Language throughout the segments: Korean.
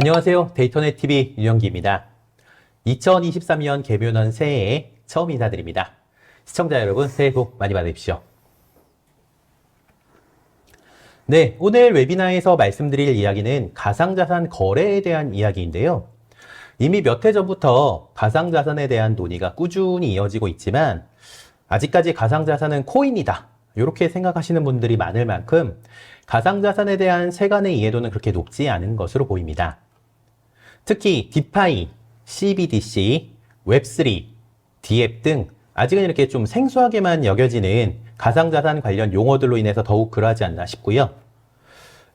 안녕하세요. 데이터넷 TV 윤영기입니다. 2023년 개묘년 새해에 처음 인사드립니다. 시청자 여러분, 새해 복 많이 받으십시오. 네, 오늘 웨비나에서 말씀드릴 이야기는 가상자산 거래에 대한 이야기인데요. 이미 몇 해 전부터 가상자산에 대한 논의가 꾸준히 이어지고 있지만 아직까지 가상자산은 코인이다, 이렇게 생각하시는 분들이 많을 만큼 가상자산에 대한 세간의 이해도는 그렇게 높지 않은 것으로 보입니다. 특히 디파이, CBDC, 웹3, D앱 등 아직은 이렇게 좀 생소하게만 여겨지는 가상자산 관련 용어들로 인해서 더욱 그러하지 않나 싶고요.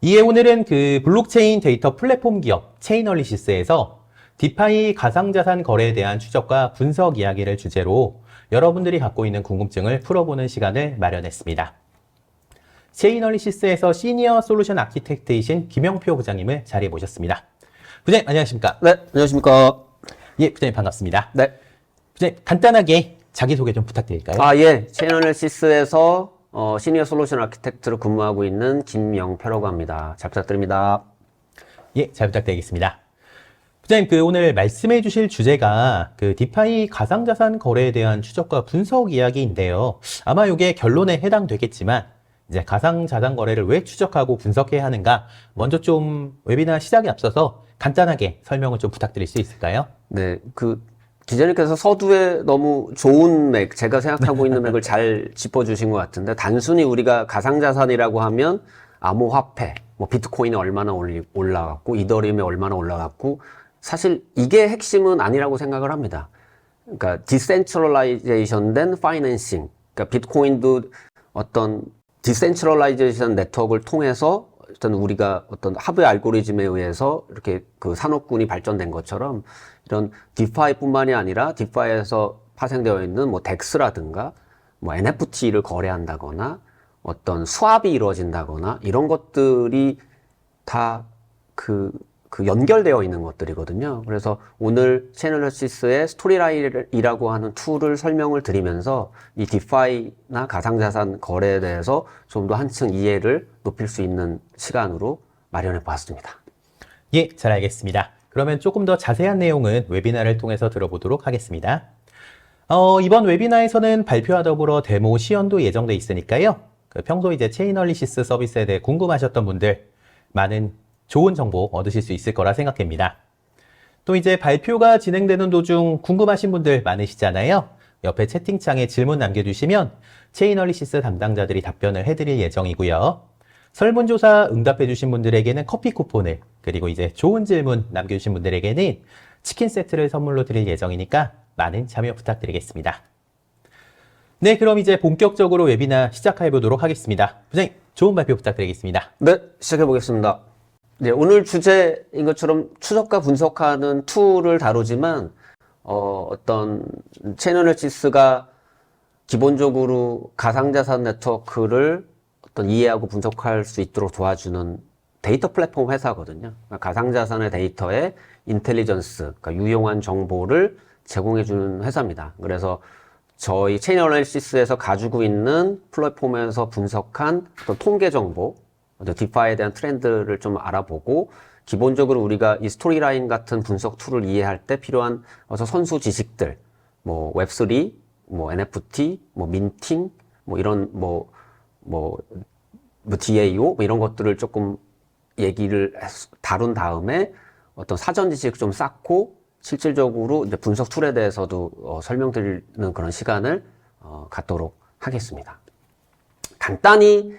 이에 오늘은 그 블록체인 데이터 플랫폼 기업 체인얼리시스에서 디파이 가상자산 거래에 대한 추적과 분석 이야기를 주제로 여러분들이 갖고 있는 궁금증을 풀어보는 시간을 마련했습니다. 체인얼리시스에서 시니어 솔루션 아키텍트이신 김영표 부장님을 자리에 모셨습니다. 부장님 안녕하십니까? 네, 안녕하십니까? 예, 부장님 반갑습니다. 네. 부장님 간단하게 자기소개 좀 부탁드릴까요? 예. 체인얼리시스에서 시니어 솔루션 아키텍트로 근무하고 있는 김영표라고 합니다. 잘 부탁드립니다. 예, 잘 부탁드리겠습니다. 부장님, 오늘 말씀해 주실 주제가 디파이 가상자산 거래에 대한 추적과 분석 이야기인데요. 아마 이게 결론에 해당되겠지만, 이제 가상자산 거래를 왜 추적하고 분석해야 하는가, 먼저 좀 웨비나 시작에 앞서서 간단하게 설명을 좀 부탁드릴 수 있을까요? 네, 기자님께서 서두에 너무 좋은 맥, 제가 생각하고 있는 맥을 잘 짚어주신 것 같은데, 단순히 우리가 가상자산이라고 하면 암호화폐, 비트코인이 얼마나 올라갔고, 이더리움이 얼마나 올라갔고, 사실 이게 핵심은 아니라고 생각을 합니다. 그러니까 디센트럴라이제이션 된 파이낸싱, 그러니까 비트코인도 어떤 디센트럴라이제이션 네트워크를 통해서 어떤 우리가 어떤 하드웨어 알고리즘에 의해서 이렇게 산업군이 발전된 것처럼 이런 디파이뿐만이 아니라 디파이에서 파생되어 있는 덱스라든가 NFT를 거래한다거나 어떤 스왑이 이루어진다거나 이런 것들이 다 연결되어 있는 것들이거든요. 그래서 오늘 체인얼리시스의 스토리라인이라고 하는 툴을 설명을 드리면서 이 디파이나 가상자산 거래에 대해서 좀 더 한층 이해를 높일 수 있는 시간으로 마련해 보았습니다. 예, 잘 알겠습니다. 그러면 조금 더 자세한 내용은 웨비나를 통해서 들어보도록 하겠습니다. 이번 웨비나에서는 발표와 더불어 데모 시연도 예정돼 있으니까요. 평소 이제 체인얼리시스 서비스에 대해 궁금하셨던 분들 많은 좋은 정보 얻으실 수 있을 거라 생각됩니다. 또 이제 발표가 진행되는 도중 궁금하신 분들 많으시잖아요. 옆에 채팅창에 질문 남겨주시면 체인얼리시스 담당자들이 답변을 해드릴 예정이고요. 설문조사 응답해주신 분들에게는 커피 쿠폰을, 그리고 이제 좋은 질문 남겨주신 분들에게는 치킨 세트를 선물로 드릴 예정이니까 많은 참여 부탁드리겠습니다. 네, 그럼 이제 본격적으로 웨비나 시작해 보도록 하겠습니다. 부장님, 좋은 발표 부탁드리겠습니다. 네, 시작해 보겠습니다. 네, 오늘 주제인 것처럼 추적과 분석하는 툴을 다루지만 어떤 체인얼리시스가 기본적으로 가상자산 네트워크를 어떤 이해하고 분석할 수 있도록 도와주는 데이터 플랫폼 회사거든요. 가상자산의 데이터에 인텔리전스, 그러니까 유용한 정보를 제공해주는 회사입니다. 그래서 저희 체인얼리시스에서 가지고 있는 플랫폼에서 분석한 어떤 통계 정보, 디파이에 대한 트렌드를 좀 알아보고, 기본적으로 우리가 이 스토리라인 같은 분석 툴을 이해할 때 필요한 선수 지식들, 웹3, NFT, 민팅, 이런 DAO 이런 것들을 조금 얘기를 다룬 다음에 어떤 사전 지식을 좀 쌓고 실질적으로 이제 분석 툴에 대해서도 설명드리는 그런 시간을 갖도록 하겠습니다. 간단히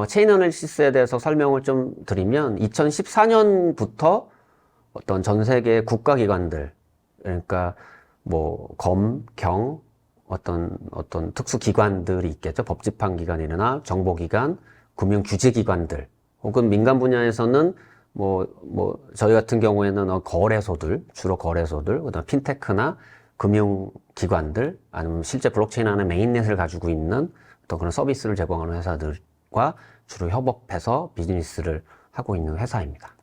체인얼리시스에 대해서 설명을 좀 드리면 2014년부터 어떤 전 세계 국가기관들, 그러니까 검, 경, 어떤 특수기관들이 있겠죠. 법집행기관이나 정보기관, 금융규제기관들, 혹은 민간 분야에서는 저희 같은 경우에는 거래소들, 주로 거래소들, 그다음 핀테크나 금융기관들, 아니면 실제 블록체인 안에 메인넷을 가지고 있는 어떤 그런 서비스를 제공하는 회사들과 주로 협업해서 비즈니스를 하고 있는 회사입니다.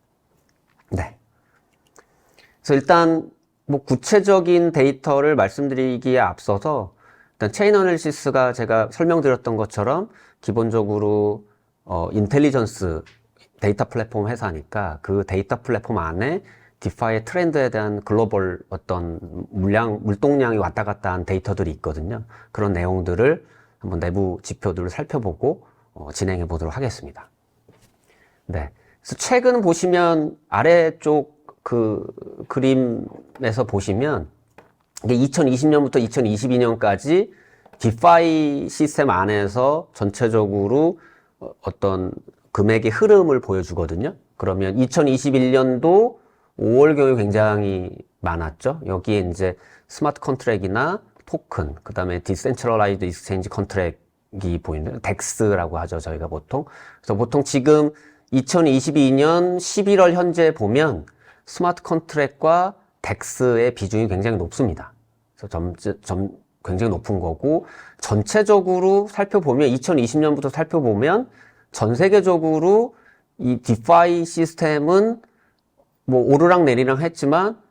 네. 그래서 일단 구체적인 데이터를 말씀드리기에 앞서서 일단 체인얼리시스가 제가 설명드렸던 것처럼 기본적으로 인텔리전스 데이터 플랫폼 회사니까 그 데이터 플랫폼 안에 디파이의 트렌드에 대한 글로벌 어떤 물동량이 왔다 갔다 한 데이터들이 있거든요. 그런 내용들을 한번 내부 지표들을 살펴보고 진행해 보도록 하겠습니다. 네. 그래서 최근 보시면 아래쪽 그 그림에서 보시면 이게 2020년부터 2022년까지 디파이 시스템 안에서 전체적으로 어떤 금액의 흐름을 보여주거든요. 그러면 2021년도 5월경에 굉장히 많았죠. 여기에 이제 스마트 컨트랙이나 토큰, 그 다음에 디센트럴라이즈드 익스체인지 컨트랙이 보이는 덱스라고 하죠. 저희가 보통. 그래서 보통 지금 2022년 11월 현재 보면 스마트 컨트랙과 덱스의 비중이 굉장히 높습니다. 그래서 굉장히 높은 거고, 전체적으로 살펴보면 2020년부터 살펴보면 전 세계적으로 이 디파이 시스템은 뭐 오르락 내리락 했지만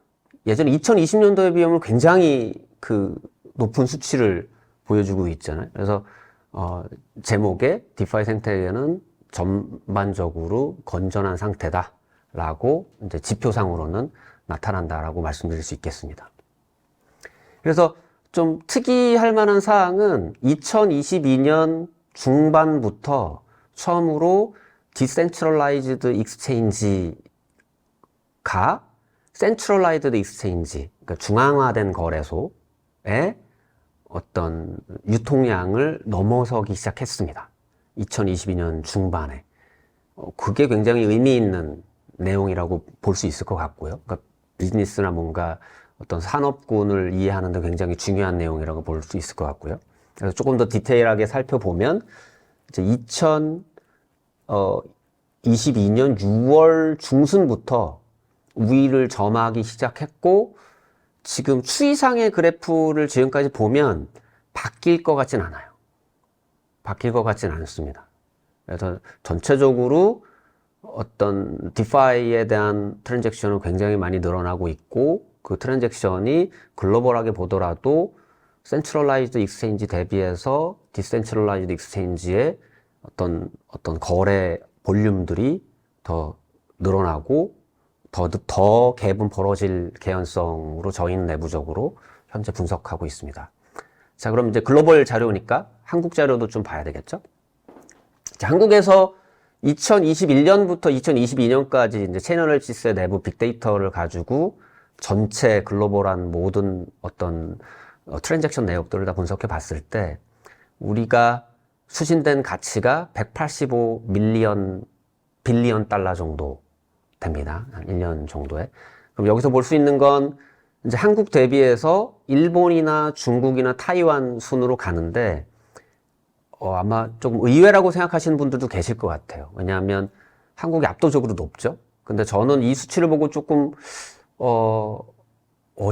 예전에 2020년도에 비하면 굉장히 그 높은 수치를 보여주고 있잖아요. 그래서 제목에 디파이 생태계는 전반적으로 건전한 상태다라고 이제 지표상으로는 나타난다라고 말씀드릴 수 있겠습니다. 그래서 좀 특이할 만한 사항은 2022년 중반부터 처음으로 디센트럴라이즈드 익스체인지가 센트럴라이즈드 익스체인지, 그러니까 중앙화된 거래소의 어떤 유통량을 넘어서기 시작했습니다. 2022년 중반에. 그게 굉장히 의미 있는 내용이라고 볼 수 있을 것 같고요. 그러니까 비즈니스나 뭔가 어떤 산업군을 이해하는 데 굉장히 중요한 내용이라고 볼 수 있을 것 같고요. 그래서 조금 더 디테일하게 살펴보면 이제 2022년 6월 중순부터 우위를 점하기 시작했고, 지금 추이상의 그래프를 지금까지 보면 바뀔 것 같진 않아요. 바뀔 것 같진 않습니다. 그래서 전체적으로 어떤 디파이에 대한 트랜잭션은 굉장히 많이 늘어나고 있고, 그 트랜잭션이 글로벌하게 보더라도 센트럴라이즈드 익스체인지 대비해서 디센트럴라이즈드 익스체인지의 어떤 거래 볼륨들이 더 늘어나고 더 갭은 벌어질 개연성으로 저희는 내부적으로 현재 분석하고 있습니다. 자, 그럼 이제 글로벌 자료니까 한국 자료도 좀 봐야 되겠죠? 자, 한국에서 2021년부터 2022년까지 이제 채널LG스의 내부 빅데이터를 가지고 전체 글로벌한 모든 어떤 트랜잭션 내역들을 다 분석해 봤을 때 우리가 수신된 가치가 185 빌리언 달러 정도 됩니다. 한 1년 정도에. 그럼 여기서 볼 수 있는 건 이제 한국 대비해서 일본이나 중국이나 타이완 순으로 가는데 아마 조금 의외라고 생각하시는 분들도 계실 것 같아요. 왜냐하면 한국이 압도적으로 높죠. 근데 저는 이 수치를 보고 조금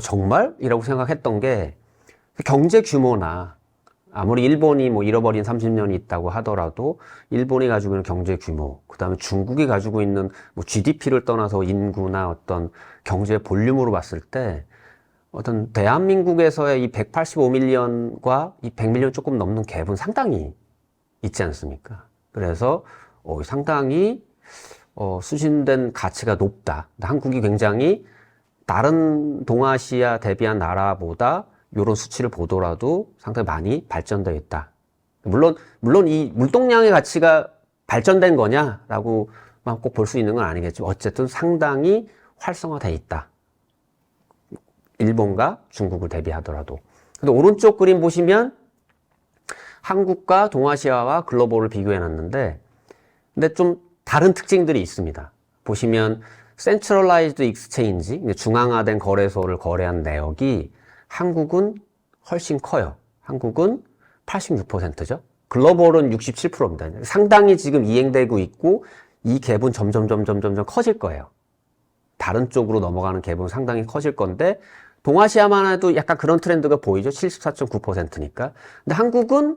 정말? 이라고 생각했던 게 경제 규모나 아무리 일본이 뭐 잃어버린 30년이 있다고 하더라도 일본이 가지고 있는 경제 규모, 그 다음에 중국이 가지고 있는 뭐 GDP를 떠나서 인구나 어떤 경제 볼륨으로 봤을 때 어떤 대한민국에서의 이 185밀리언과 이 100밀리언 조금 넘는 갭은 상당히 있지 않습니까? 그래서 상당히 수신된 가치가 높다. 한국이 굉장히 다른 동아시아 대비한 나라보다 이런 수치를 보더라도 상당히 많이 발전되어 있다. 물론 이 물동량의 가치가 발전된 거냐라고만 꼭 볼 수 있는 건 아니겠지만 어쨌든 상당히 활성화되어 있다. 일본과 중국을 대비하더라도. 근데 오른쪽 그림 보시면 한국과 동아시아와 글로벌을 비교해 놨는데 근데 좀 다른 특징들이 있습니다. 보시면 센트럴라이즈드 익스체인지, 중앙화된 거래소를 거래한 내역이 한국은 훨씬 커요. 한국은 86%죠. 글로벌은 67%입니다. 상당히 지금 이행되고 있고 이 갭은 점점 커질 거예요. 다른 쪽으로 넘어가는 갭은 상당히 커질 건데 동아시아만 해도 약간 그런 트렌드가 보이죠. 74.9%니까. 근데 한국은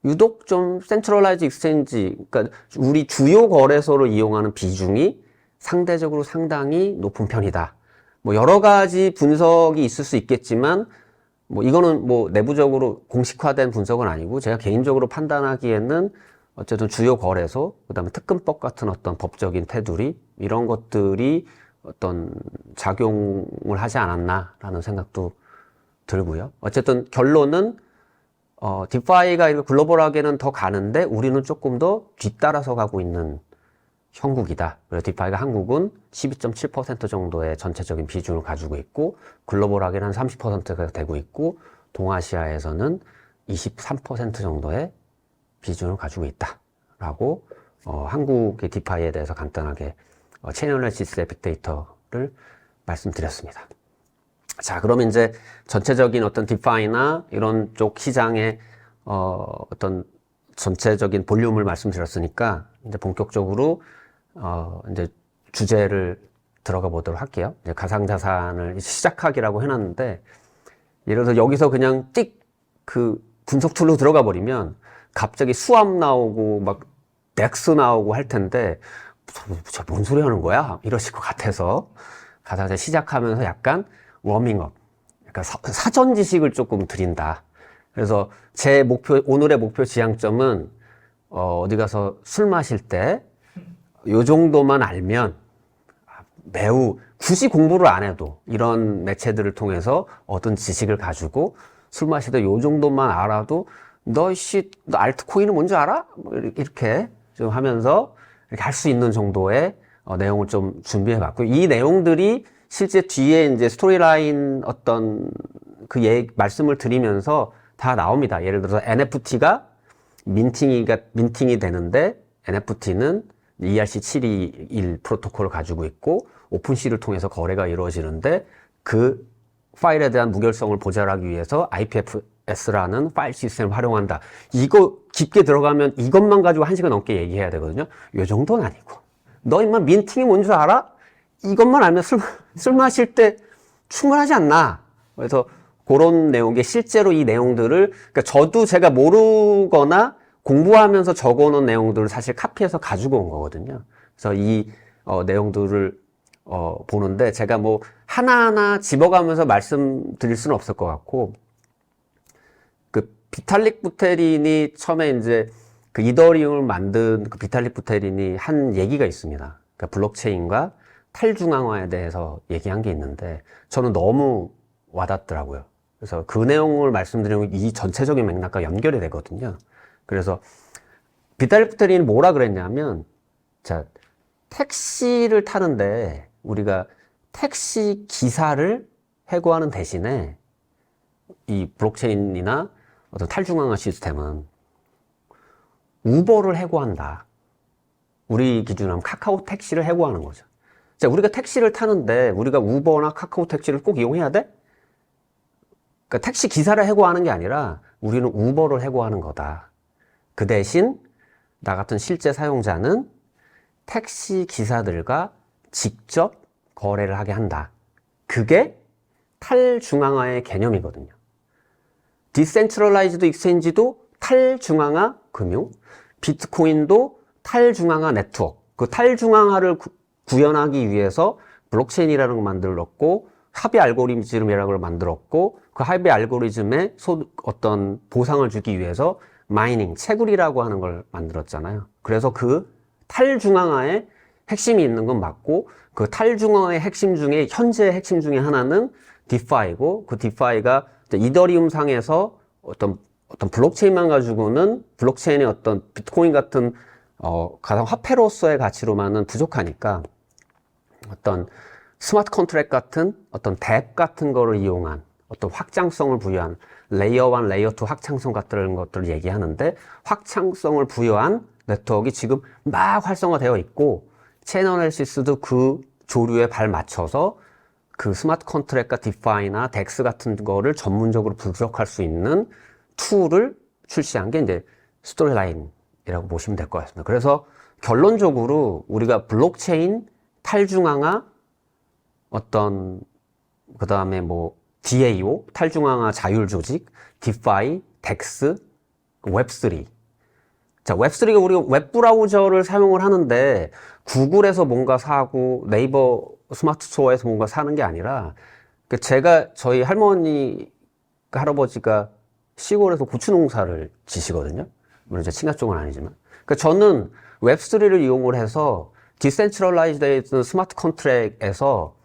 유독 좀 센트럴라이즈 익스체인지, 그러니까 우리 주요 거래소를 이용하는 비중이 상대적으로 상당히 높은 편이다. 뭐 여러 가지 분석이 있을 수 있겠지만 뭐 이거는 뭐 내부적으로 공식화된 분석은 아니고 제가 개인적으로 판단하기에는 어쨌든 주요 거래소, 그다음에 특근법 같은 어떤 법적인 테두리 이런 것들이 어떤 작용을 하지 않았나라는 생각도 들고요. 어쨌든 결론은 디파이가 이렇게 글로벌하게는 더 가는데 우리는 조금 더 뒤따라서 가고 있는 형국이다. 그래서 디파이가 한국은 12.7% 정도의 전체적인 비중을 가지고 있고 글로벌하게는 한 30%가 되고 있고 동아시아에서는 23% 정도의 비중을 가지고 있다라고 한국의 디파이에 대해서 간단하게 채널리시스의 빅데이터를 말씀드렸습니다. 자, 그럼 이제 전체적인 어떤 디파이나 이런 쪽 시장의 어떤 전체적인 볼륨을 말씀드렸으니까 이제 본격적으로 이제 주제를 들어가 보도록 할게요. 이제 가상자산을 시작하기라고 해놨는데 예를 들어서 여기서 그냥 그 분석 툴로 들어가 버리면 갑자기 수압 나오고 막 넥스 나오고 할 텐데 저 뭔 소리 하는 거야? 이러실 것 같아서 가상자산 시작하면서 약간 워밍업, 약간 사전 지식을 조금 드린다. 그래서 제 오늘의 목표 지향점은 어디 가서 술 마실 때 요 정도만 알면 매우 굳이 공부를 안 해도 이런 매체들을 통해서 얻은 지식을 가지고 술 마실 때 요 정도만 알아도 너 알트코인은 뭔지 알아? 이렇게 좀 하면서 이렇게 할 수 있는 정도의 내용을 좀 준비해 봤고 이 내용들이 실제 뒤에 이제 스토리라인 어떤 말씀을 드리면서 다 나옵니다. 예를 들어서 NFT가 민팅이 되는데 NFT는 ERC721 프로토콜을 가지고 있고 오픈시를 통해서 거래가 이루어지는데 그 파일에 대한 무결성을 보장하기 위해서 IPFS라는 파일 시스템을 활용한다. 이거 깊게 들어가면 이것만 가지고 1시간 넘게 얘기해야 되거든요. 요 정도는 아니고. 너 임마 민팅이 뭔 줄 알아? 이것만 알면 술 마실 때 충분하지 않나. 그래서 그런 내용이 실제로 이 내용들을, 그러니까 저도 제가 모르거나 공부하면서 적어놓은 내용들을 사실 카피해서 가지고 온 거거든요. 그래서 이 내용들을 보는데 제가 뭐 하나하나 집어가면서 말씀드릴 수는 없을 것 같고, 그 비탈릭 부테린이 처음에 이제 그 이더리움을 만든 그 비탈릭 부테린이 한 얘기가 있습니다. 그러니까 블록체인과 탈중앙화에 대해서 얘기한 게 있는데 저는 너무 와닿더라고요. 그래서 그 내용을 말씀드리면 이 전체적인 맥락과 연결이 되거든요. 그래서 비탈릭 부테린이 뭐라 그랬냐면, 자, 택시를 타는데 우리가 택시 기사를 해고하는 대신에 이 블록체인이나 어떤 탈중앙화 시스템은 우버를 해고한다. 우리 기준으로 하면 카카오 택시를 해고하는 거죠. 자, 우리가 택시를 타는데 우리가 우버나 카카오 택시를 꼭 이용해야 돼? 그러니까 택시 기사를 해고하는 게 아니라 우리는 우버를 해고하는 거다. 그 대신 나 같은 실제 사용자는 택시 기사들과 직접 거래를 하게 한다. 그게 탈중앙화의 개념이거든요. 디센트럴라이즈드 익스체인지도 탈중앙화 금융, 비트코인도 탈중앙화 네트워크. 그 탈중앙화를 구현하기 위해서 블록체인이라는 걸 만들었고 합의 알고리즘이라는 걸 만들었고 그 합의 알고리즘에 어떤 보상을 주기 위해서 마이닝, 채굴이라고 하는 걸 만들었잖아요. 그래서 그 탈중앙화의 핵심이 있는 건 맞고 그 탈중앙화의 핵심 중에 현재의 핵심 중에 하나는 디파이고 그 디파이가 이더리움 상에서 어떤 블록체인만 가지고는 블록체인의 어떤 비트코인 같은 가상 화폐로서의 가치로만은 부족하니까 어떤 스마트 컨트랙 같은 어떤 뎁 같은 거를 이용한 어떤 확장성을 부여한 레이어 1, 레이어 2 확장성 같은 것들을 얘기하는데 확장성을 부여한 네트워크가 지금 막 활성화되어 있고 채널리시스도 그 조류에 발 맞춰서 그 스마트 컨트랙과 디파이나 덱스 같은 거를 전문적으로 분석할 수 있는 툴을 출시한 게 이제 스토리라인이라고 보시면 될 것 같습니다. 그래서 결론적으로 우리가 블록체인, 탈중앙화, 그 다음에 뭐 DAO, 탈중앙화 자율조직, 디파이, 덱스, 웹3. 자, 웹3가 우리가 웹브라우저를 사용을 하는데 구글에서 뭔가 사고 네이버 스마트 스토어에서 뭔가 사는 게 아니라 저희 할머니, 할아버지가 시골에서 고추 농사를 지시거든요. 물론 제 친가 쪽은 아니지만. 그러니까 저는 웹3를 이용을 해서 디센트럴라이즈드 스마트 컨트랙에서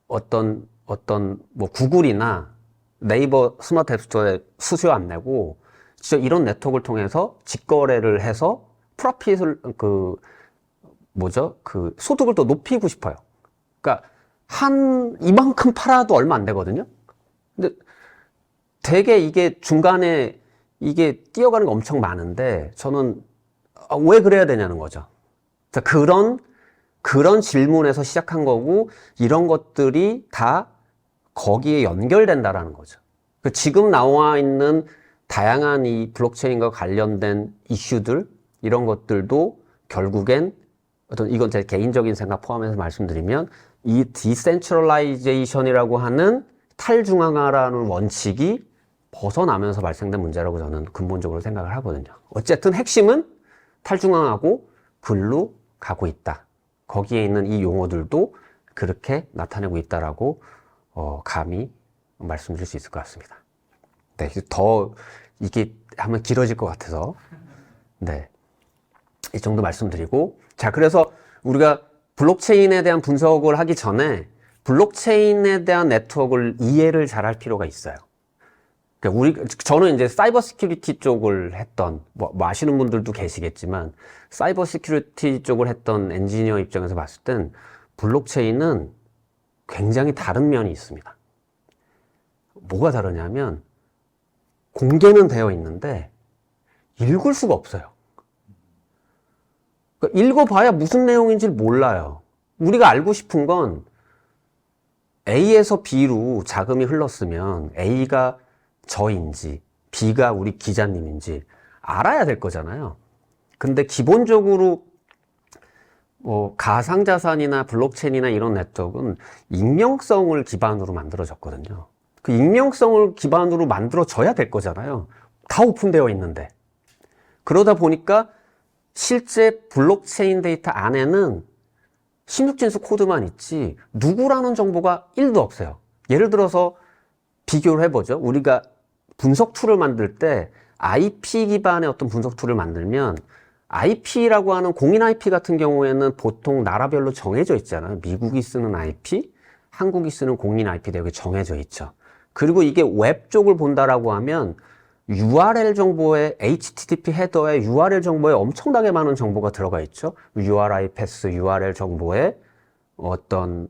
어떤 뭐 구글이나 네이버 스마트 앱스토어에 수수료 안 내고 진짜 이런 네트워크를 통해서 직거래를 해서 프로핏을 소득을 더 높이고 싶어요. 그러니까 이만큼 팔아도 얼마 안 되거든요. 근데 되게 이게 중간에 이게 뛰어가는 게 엄청 많은데 저는 왜 그래야 되냐는 거죠. 그런 질문에서 시작한 거고 이런 것들이 다 거기에 연결된다라는 거죠. 지금 나와 있는 다양한 이 블록체인과 관련된 이슈들 이런 것들도 결국엔 이건 제 개인적인 생각 포함해서 말씀드리면 이 디센트럴라이제이션이라고 하는 탈중앙화라는 원칙이 벗어나면서 발생된 문제라고 저는 근본적으로 생각을 하거든요. 어쨌든 핵심은 탈중앙하고 글로 가고 있다. 거기에 있는 이 용어들도 그렇게 나타내고 있다라고 감히 말씀드릴 수 있을 것 같습니다. 네, 더 이게 하면 길어질 것 같아서 네, 이 정도 말씀드리고 자, 그래서 우리가 블록체인에 대한 분석을 하기 전에 블록체인에 대한 네트워크를 이해를 잘 할 필요가 있어요. 그러니까 저는 이제 사이버 시큐리티 쪽을 했던, 뭐 아시는 분들도 계시겠지만, 사이버 시큐리티 쪽을 했던 엔지니어 입장에서 봤을 땐 블록체인은 굉장히 다른 면이 있습니다. 뭐가 다르냐면, 공개는 되어 있는데, 읽을 수가 없어요. 그러니까 읽어봐야 무슨 내용인지 몰라요. 우리가 알고 싶은 건 A에서 B로 자금이 흘렀으면 A가 저인지 B가 우리 기자님인지 알아야 될 거잖아요. 근데 기본적으로 가상자산이나 블록체인이나 이런 네트워크는 익명성을 기반으로 만들어졌거든요. 그 익명성을 기반으로 만들어져야 될 거잖아요. 다 오픈되어 있는데. 그러다 보니까 실제 블록체인 데이터 안에는 16진수 코드만 있지 누구라는 정보가 1도 없어요. 예를 들어서 비교를 해보죠. 우리가 분석 툴을 만들 때 IP 기반의 어떤 분석 툴을 만들면 IP라고 하는 공인 IP 같은 경우에는 보통 나라별로 정해져 있잖아요. 미국이 쓰는 IP, 한국이 쓰는 공인 IP 대역이 정해져 있죠. 그리고 이게 웹 쪽을 본다라고 하면 URL 정보에 HTTP 헤더에 URL 정보에 엄청나게 많은 정보가 들어가 있죠. URI 패스, URL 정보에 어떤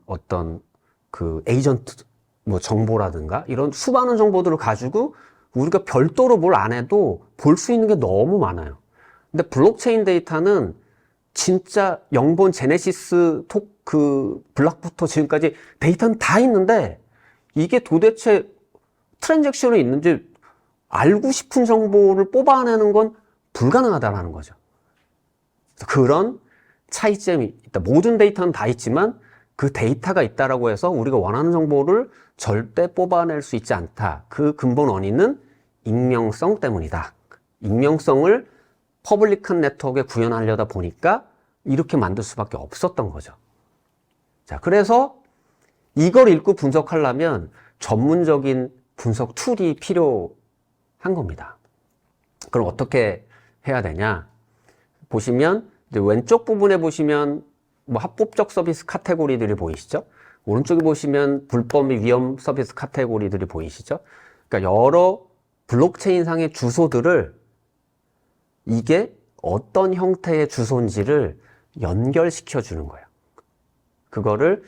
그 에이전트 뭐 정보라든가 이런 수많은 정보들을 가지고 우리가 별도로 뭘 안 해도 볼 수 있는 게 너무 많아요. 근데 블록체인 데이터는 진짜 영본 제네시스 블락부터 지금까지 데이터는 다 있는데 이게 도대체 트랜잭션이 있는지 알고 싶은 정보를 뽑아내는 건 불가능하다라는 거죠. 그런 차이점이 있다. 모든 데이터는 다 있지만 그 데이터가 있다라고 해서 우리가 원하는 정보를 절대 뽑아낼 수 있지 않다. 그 근본 원인은 익명성 때문이다. 익명성을 퍼블릭한 네트워크에 구현하려다 보니까 이렇게 만들 수밖에 없었던 거죠. 자, 그래서 이걸 읽고 분석하려면 전문적인 분석 툴이 필요한 겁니다. 그럼 어떻게 해야 되냐? 보시면 이제 왼쪽 부분에 보시면 뭐 합법적 서비스 카테고리들이 보이시죠? 오른쪽에 보시면 불법 및 위험 서비스 카테고리들이 보이시죠? 그러니까 여러 블록체인상의 주소들을 이게 어떤 형태의 주소인지를 연결시켜 주는 거예요. 그거를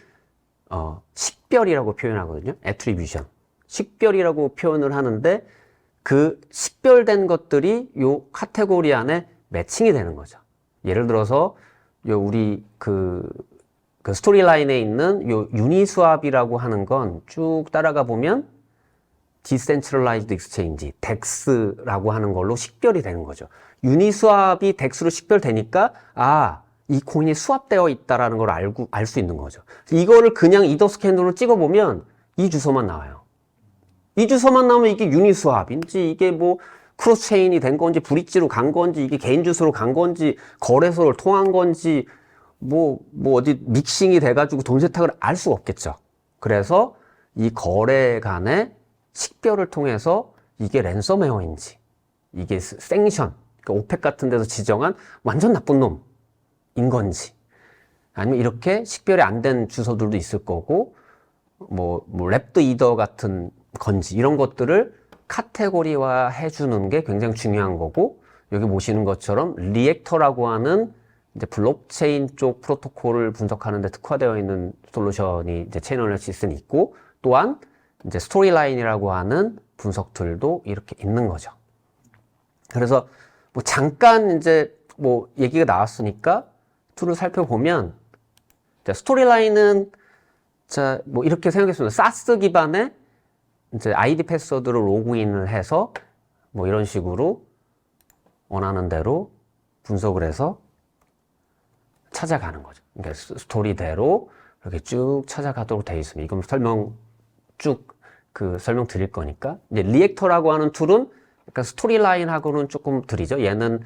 식별이라고 표현하거든요. attribution. 식별이라고 표현을 하는데 그 식별된 것들이 요 카테고리 안에 매칭이 되는 거죠. 예를 들어서 우리 그 스토리라인에 있는 요 유니스왑이라고 하는 건 쭉 따라가 보면 Decentralized Exchange, DEX라고 하는 걸로 식별이 되는 거죠. 유니스왑이 DEX로 식별되니까 이 코인이 수합되어 있다라는 걸 알 수 있는 거죠. 이거를 그냥 이더스캔으로 찍어보면 이 주소만 나와요. 이 주소만 나오면 이게 유니스왑인지 이게 뭐 크로스체인이 된 건지 브릿지로 간 건지 이게 개인 주소로 간 건지 거래소를 통한 건지 뭐 어디 믹싱이 돼가지고 돈 세탁을 알 수가 없겠죠. 그래서 이 거래 간의 식별을 통해서 이게 랜섬웨어인지 이게 생션, 그러니까 오펙 같은 데서 지정한 완전 나쁜 놈 건지, 아니면 이렇게 식별이 안 된 주소들도 있을 거고, 뭐 랩드 이더 같은 건지, 이런 것들을 카테고리화 해주는 게 굉장히 중요한 거고, 여기 보시는 것처럼 리액터라고 하는 이제 블록체인 쪽 프로토콜을 분석하는 데 특화되어 있는 솔루션이 이제 체인 어널리시스는 있고, 또한 이제 스토리라인이라고 하는 분석들도 이렇게 있는 거죠. 그래서 뭐 잠깐 이제 뭐 얘기가 나왔으니까 툴을 살펴보면, 자, 스토리라인은 자, 뭐 이렇게 생각했습니다. 사스 기반의 이제 아이디 패스워드로 로그인을 해서 뭐 이런 식으로 원하는 대로 분석을 해서 찾아가는 거죠. 그러니까 스토리대로 이렇게 쭉 찾아가도록 되어 있습니다. 이건 설명 드릴 거니까. 이제 리액터라고 하는 툴은 약간 스토리라인하고는 조금 들이죠. 얘는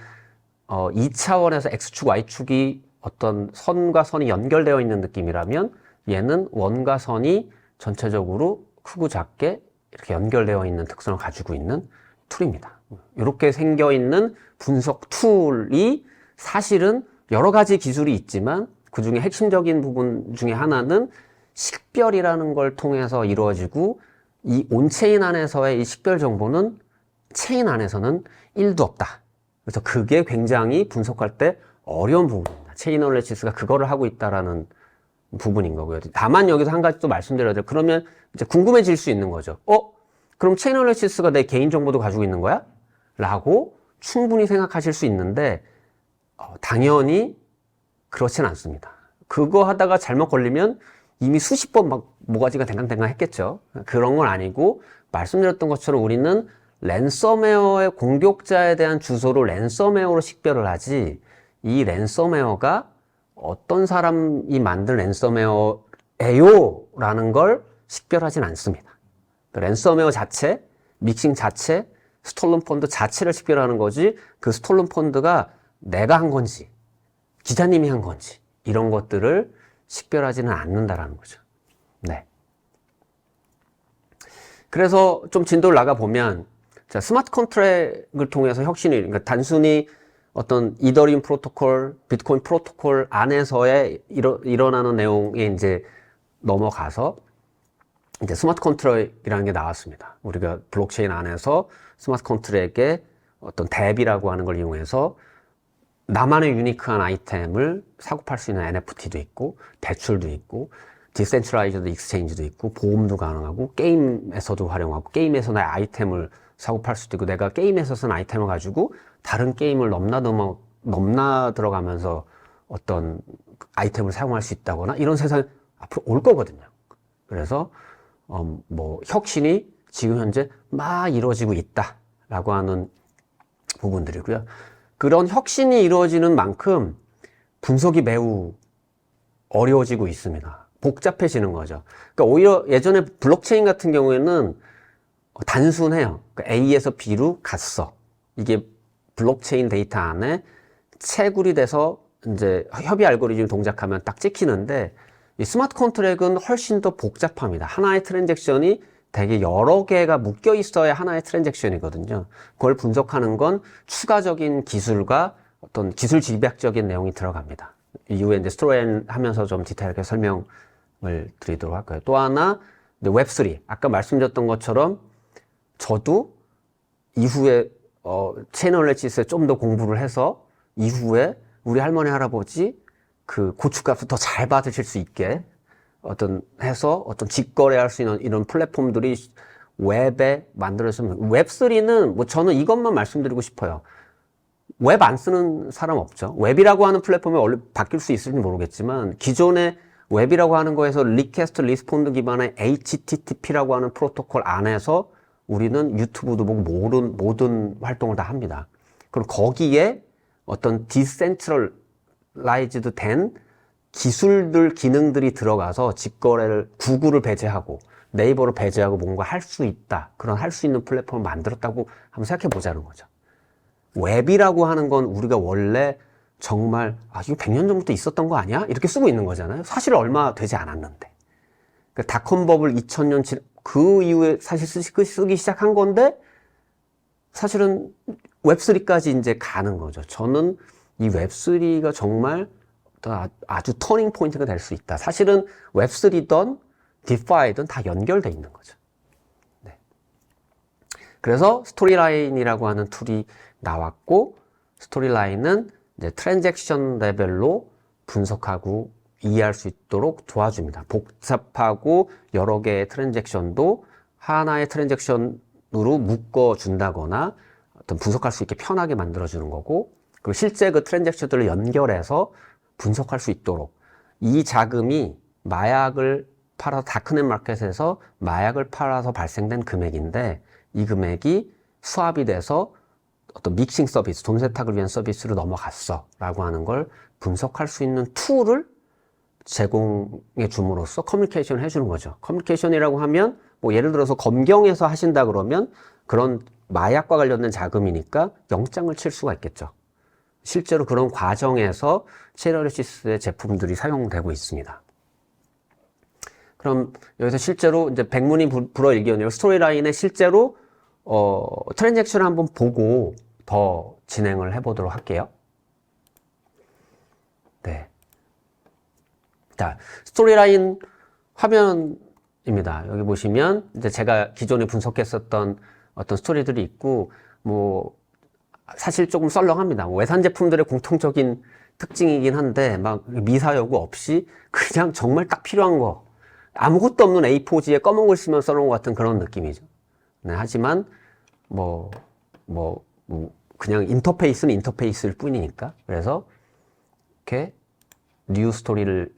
2차원에서 X축, Y축이 어떤 선과 선이 연결되어 있는 느낌이라면, 얘는 원과 선이 전체적으로 크고 작게 이렇게 연결되어 있는 특성을 가지고 있는 툴입니다. 이렇게 생겨 있는 분석 툴이 사실은 여러 가지 기술이 있지만 그 중에 핵심적인 부분 중에 하나는 식별이라는 걸 통해서 이루어지고, 이 온체인 안에서의 이 식별 정보는 체인 안에서는 1도 없다. 그래서 그게 굉장히 분석할 때 어려운 부분입니다. 체인 어널리시스가 그거를 하고 있다라는 부분인 거고요. 다만 여기서 한 가지 또 말씀드려야 돼요. 그러면 이제 궁금해질 수 있는 거죠. 그럼 체인 어널리시스가 내 개인 정보도 가지고 있는 거야? 라고 충분히 생각하실 수 있는데, 당연히 그렇진 않습니다. 그거 하다가 잘못 걸리면 이미 수십 번 막 모가지가 댕강댕강 했겠죠. 그런 건 아니고, 말씀드렸던 것처럼 우리는 랜섬웨어의 공격자에 대한 주소를 랜섬웨어로 식별을 하지, 이 랜섬웨어가 어떤 사람이 만든 랜섬웨어예요 라는 걸 식별하진 않습니다. 랜섬웨어 자체, 믹싱 자체, 스톨른 펀드 자체를 식별하는 거지, 그 스톨른 펀드가 내가 한 건지 기자님이 한 건지 이런 것들을 식별하지는 않는다라는 거죠. 네. 그래서 좀 진도를 나가 보면, 자, 스마트 컨트랙을 통해서 혁신이, 그러니까 단순히 어떤 이더리움 프로토콜, 비트코인 프로토콜 안에서의 일어나는 내용에 이제 넘어가서 이제 스마트 컨트랙이라는 게 나왔습니다. 우리가 블록체인 안에서 스마트 컨트랙의 어떤 대비라고 하는 걸 이용해서 나만의 유니크한 아이템을 사고 팔 수 있는 NFT도 있고, 대출도 있고, 디센트럴라이즈드 익스체인지도 있고, 보험도 가능하고, 게임에서도 활용하고, 게임에서 나의 아이템을 사고 팔 수도 있고, 내가 게임에서 쓴 아이템을 가지고 다른 게임을 넘나 들어가면서 어떤 아이템을 사용할 수 있다거나, 이런 세상이 앞으로 올 거거든요. 그래서 뭐 혁신이 지금 현재 막 이루어지고 있다라고 하는 부분들이고요. 그런 혁신이 이루어지는 만큼 분석이 매우 어려워지고 있습니다. 복잡해지는 거죠. 그러니까 오히려 예전에 블록체인 같은 경우에는 단순해요. 그러니까 A에서 B로 갔어. 이게 블록체인 데이터 안에 채굴이 돼서 이제 협의 알고리즘 동작하면 딱 찍히는데, 이 스마트 컨트랙은 훨씬 더 복잡합니다. 하나의 트랜잭션이 되게 여러 개가 묶여 있어야 하나의 트랜잭션이거든요. 그걸 분석하는 건 추가적인 기술과 어떤 기술 집약적인 내용이 들어갑니다. 이후에 이제 스토리라인 하면서 좀 디테일하게 설명을 드리도록 할까요? 또 하나, 웹3. 아까 말씀드렸던 것처럼 저도 이후에 체인 어널리시스에 좀 더 공부를 해서 이후에 우리 할머니 할아버지 그 고춧값을 더 잘 받으실 수 있게 해서 직거래할 수 있는 이런 플랫폼들이 웹에 만들어졌으면, 웹3는 뭐 저는 이것만 말씀드리고 싶어요. 웹 안 쓰는 사람 없죠. 웹이라고 하는 플랫폼이 원래 바뀔 수 있을지 모르겠지만, 기존의 웹이라고 하는 거에서 리퀘스트 리스폰드 기반의 HTTP라고 하는 프로토콜 안에서 우리는 유튜브도 보고 모든 활동을 다 합니다. 그럼 거기에 어떤 디센트럴라이즈드 된 기술들, 기능들이 들어가서 직거래를, 구글을 배제하고 네이버를 배제하고 뭔가 할 수 있다. 그런 할 수 있는 플랫폼을 만들었다고 한번 생각해 보자는 거죠. 웹이라고 하는 건 우리가 원래 정말 이거 100년 전부터 있었던 거 아니야? 이렇게 쓰고 있는 거잖아요. 사실 얼마 되지 않았는데. 그러니까 닷컴 버블 2000년 그 이후에 사실 쓰기 시작한 건데, 사실은 웹3까지 이제 가는 거죠. 저는 이 웹3가 정말 어떤 아주 터닝 포인트가 될 수 있다. 사실은 웹3든 디파이든 다 연결돼 있는 거죠. 네. 그래서 스토리라인이라고 하는 툴이 나왔고, 스토리라인은 이제 트랜잭션 레벨로 분석하고 이해할 수 있도록 도와줍니다. 복잡하고 여러 개의 트랜잭션도 하나의 트랜잭션으로 묶어준다거나 어떤 분석할 수 있게 편하게 만들어주는 거고, 그리고 실제 그 트랜잭션들을 연결해서 분석할 수 있도록, 이 자금이 마약을 팔아서 다크넷 마켓에서 마약을 팔아서 발생된 금액인데, 이 금액이 수합이 돼서 어떤 믹싱 서비스, 돈 세탁을 위한 서비스로 넘어갔어 라고 하는 걸 분석할 수 있는 툴을 제공해 줌으로써 커뮤니케이션을 해주는 거죠. 커뮤니케이션이라고 하면 뭐 예를 들어서 검경에서 하신다 그러면 그런 마약과 관련된 자금이니까 영장을 칠 수가 있겠죠. 실제로 그런 과정에서 체리얼리시스의 제품들이 사용되고 있습니다. 그럼 여기서 실제로 이제 백문이 불어일견이로 스토리라인에 실제로 트랜잭션을 한번 보고 더 진행을 해보도록 할게요. 네. 자, 스토리라인 화면입니다. 여기 보시면 이제 제가 기존에 분석했었던 어떤 스토리들이 있고, 뭐 사실 조금 썰렁합니다. 뭐 외산 제품들의 공통적인 특징이긴 한데 막 미사 여구 없이 그냥 정말 딱 필요한 거, 아무것도 없는 A4지에 검은 글 쓰면 써놓은 것 같은 그런 느낌이죠. 네, 하지만 그냥 인터페이스는 인터페이스일 뿐이니까. 그래서 이렇게 뉴 스토리를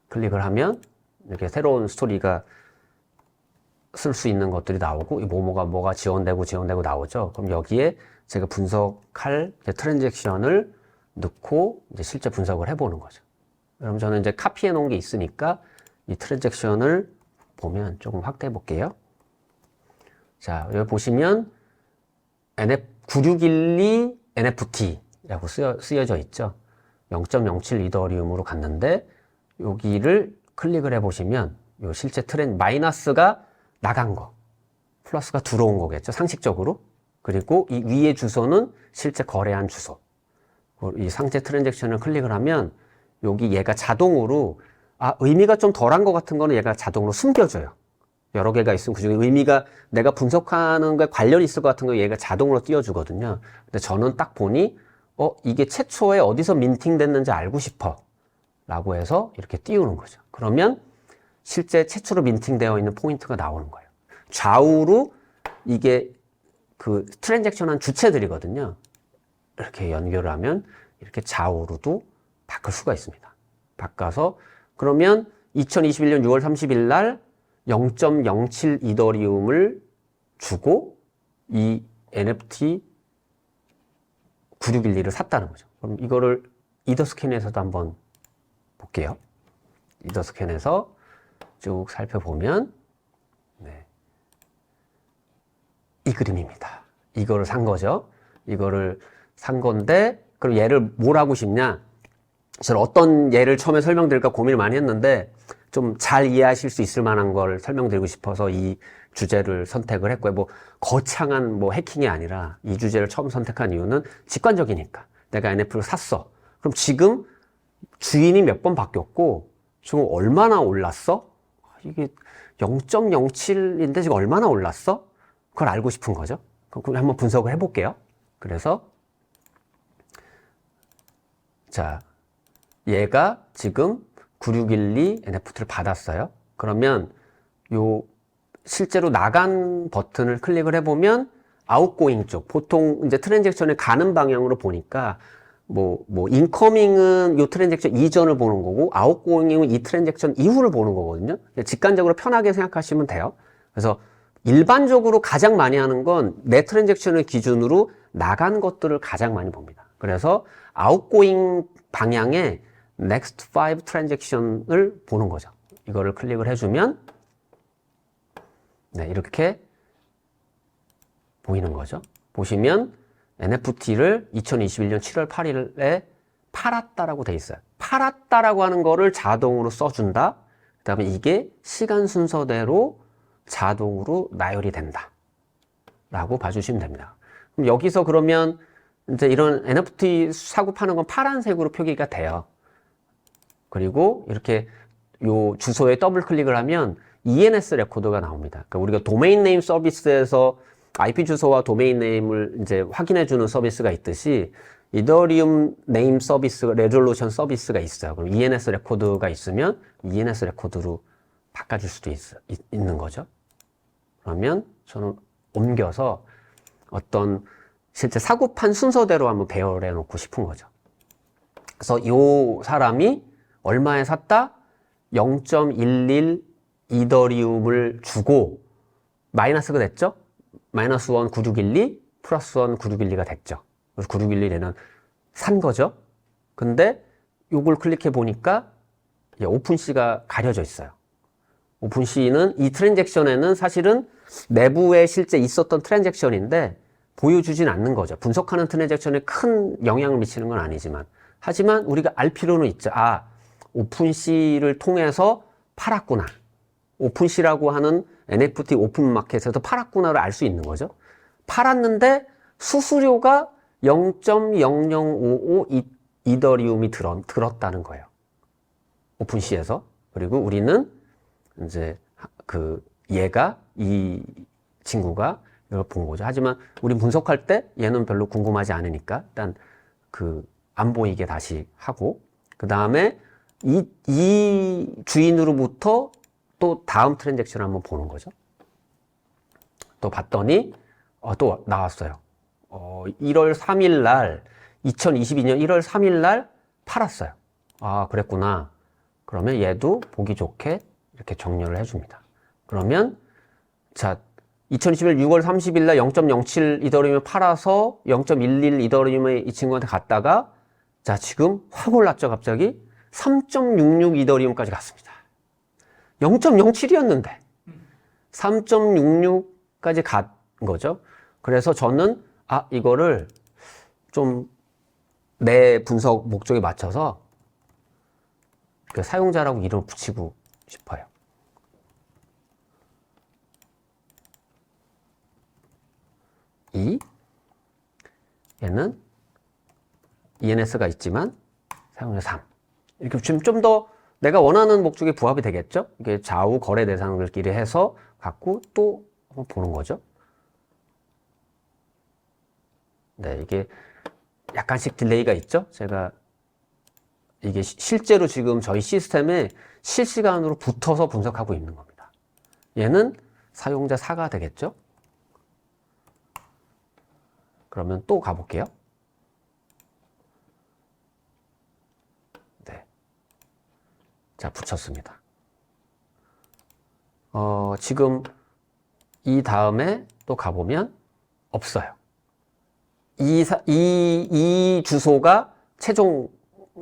클릭을 하면 이렇게 새로운 스토리가 쓸 수 있는 것들이 나오고, 뭐가 지원되고 나오죠. 그럼 여기에 제가 분석할 트랜잭션을 넣고 이제 실제 분석을 해보는 거죠. 그럼 저는 이제 카피해 놓은 게 있으니까 이 트랜잭션을 보면 조금 확대해 볼게요. 자, 여기 보시면 9612 NFT라고 쓰여져 있죠. 0.07 이더리움으로 갔는데, 여기를 클릭을 해 보시면 요 실제 마이너스가 나간 거, 플러스가 들어온 거겠죠, 상식적으로. 그리고 이 위에 주소는 실제 거래한 주소. 이 상세 트랜잭션을 클릭을 하면 여기 얘가 자동으로 의미가 좀 덜한 것 같은 거는 얘가 자동으로 숨겨줘요. 여러 개가 있으면 그중에 의미가 내가 분석하는 거에 관련이 있을 것 같은 거 얘가 자동으로 띄워주거든요. 근데 저는 딱 보니 이게 최초에 어디서 민팅됐는지 알고 싶어 라고 해서 이렇게 띄우는 거죠. 그러면 실제 최초로 민팅되어 있는 포인트가 나오는 거예요. 좌우로 이게 그 트랜잭션한 주체들이거든요. 이렇게 연결을 하면 이렇게 좌우로도 바꿀 수가 있습니다. 바꿔서 그러면 2021년 6월 30일 날 0.07 이더리움을 주고 이 NFT 9612를 샀다는 거죠. 그럼 이거를 이더스캔에서도 한번 볼게요. 이더스캔에서 쭉 살펴보면 이 그림입니다. 이거를 산 거죠. 이거를 산 건데, 그럼 얘를 뭘 하고 싶냐? 저는 어떤 예를 처음에 설명드릴까 고민을 많이 했는데 좀 잘 이해하실 수 있을 만한 걸 설명드리고 싶어서 이 주제를 선택을 했고요. 뭐 거창한 해킹이 아니라 이 주제를 처음 선택한 이유는 직관적이니까. 내가 NFT를 샀어. 그럼 지금 주인이 몇 번 바뀌었고 지금 얼마나 올랐어? 이게 0.07인데 지금 얼마나 올랐어? 그걸 알고 싶은 거죠. 그럼 한번 분석을 해볼게요. 그래서 자, 얘가 지금 9612 NFT를 받았어요. 그러면 요 실제로 나간 버튼을 클릭을 해보면 아웃고잉 쪽, 보통 이제 트랜잭션을 가는 방향으로 보니까 인커밍은 요 트랜잭션 이전을 보는 거고 아웃고잉은 이 트랜잭션 이후를 보는 거거든요. 직관적으로 편하게 생각하시면 돼요. 그래서 일반적으로 가장 많이 하는 건 내 트랜잭션을 기준으로 나간 것들을 가장 많이 봅니다. 그래서 아웃고잉 방향에 next 5 트랜잭션을 보는 거죠. 이거를 클릭을 해주면 이렇게 보이는 거죠. 보시면 NFT를 2021년 7월 8일에 팔았다라고 돼 있어요. 팔았다라고 하는 거를 자동으로 써준다. 그 다음에 이게 시간 순서대로 자동으로 나열이 된다 라고 봐주시면 됩니다. 그럼 여기서 그러면 이제 이런 NFT 사고 파는 건 파란색으로 표기가 돼요. 그리고 이렇게 요 주소에 더블 클릭을 하면 ENS 레코드가 나옵니다. 그러니까 우리가 도메인 네임 서비스에서 IP 주소와 도메인 네임을 이제 확인해 주는 서비스가 있듯이 이더리움 네임 서비스, 레졸루션 서비스가 있어요. 그럼 ENS 레코드가 있으면 ENS 레코드로 바꿔줄 수도 있는 거죠. 그러면 저는 옮겨서 어떤 실제 사고판 순서대로 한번 배열해 놓고 싶은 거죠. 그래서 이 사람이 얼마에 샀다? 0.11 이더리움을 주고 마이너스가 됐죠? 마이너스 1 9612 플러스 1 9612가 됐죠. 그래서 9611에는 산 거죠. 근데 요걸 클릭해 보니까 오픈C가 가려져 있어요. 오픈C는 이 트랜잭션에는 사실은 내부에 실제 있었던 트랜잭션인데 보여주진 않는 거죠. 분석하는 트랜잭션에 큰 영향을 미치는 건 아니지만. 하지만 우리가 알 필요는 있죠. 아, 오픈C를 통해서 팔았구나. 오픈C라고 하는 NFT 오픈마켓에서 팔았구나를 알 수 있는 거죠. 팔았는데 수수료가 0.0055 이더리움이 들었다는 거예요. 오픈C에서. 그리고 우리는 이제 이 친구가 이걸 본 거죠. 하지만 우린 분석할 때 얘는 별로 궁금하지 않으니까 일단 안 보이게 다시 하고 그 다음에 이 주인으로부터 또 다음 트랜잭션을 한번 보는 거죠. 또 봤더니 또 나왔어요. 1월 3일 날 2022년 1월 3일 날 팔았어요. 아, 그랬구나. 그러면 얘도 보기 좋게 이렇게 정렬을 해줍니다. 그러면 자 2021 6월 30일 날 0.07 이더리움을 팔아서 0.11 이더리움의 이 친구한테 갔다가 자 지금 확 올랐죠. 갑자기 3.66 이더리움까지 갔습니다. 0.07이었는데 3.66까지 간 거죠. 그래서 저는 이거를 좀 내 분석 목적에 맞춰서 그 사용자라고 이름을 붙이고 싶어요. 얘는 ENS가 있지만 사용자 3. 이렇게 지금 좀 더 내가 원하는 목적에 부합이 되겠죠? 이게 좌우 거래 대상들끼리 해서 갖고 또 한번 보는 거죠. 네, 이게 약간씩 딜레이가 있죠? 제가 이게 실제로 지금 저희 시스템에 실시간으로 붙어서 분석하고 있는 겁니다. 얘는 사용자 4가 되겠죠? 그러면 또 가볼게요. 네. 자, 붙였습니다. 지금 이 다음에 또 가보면 없어요. 이 주소가 최종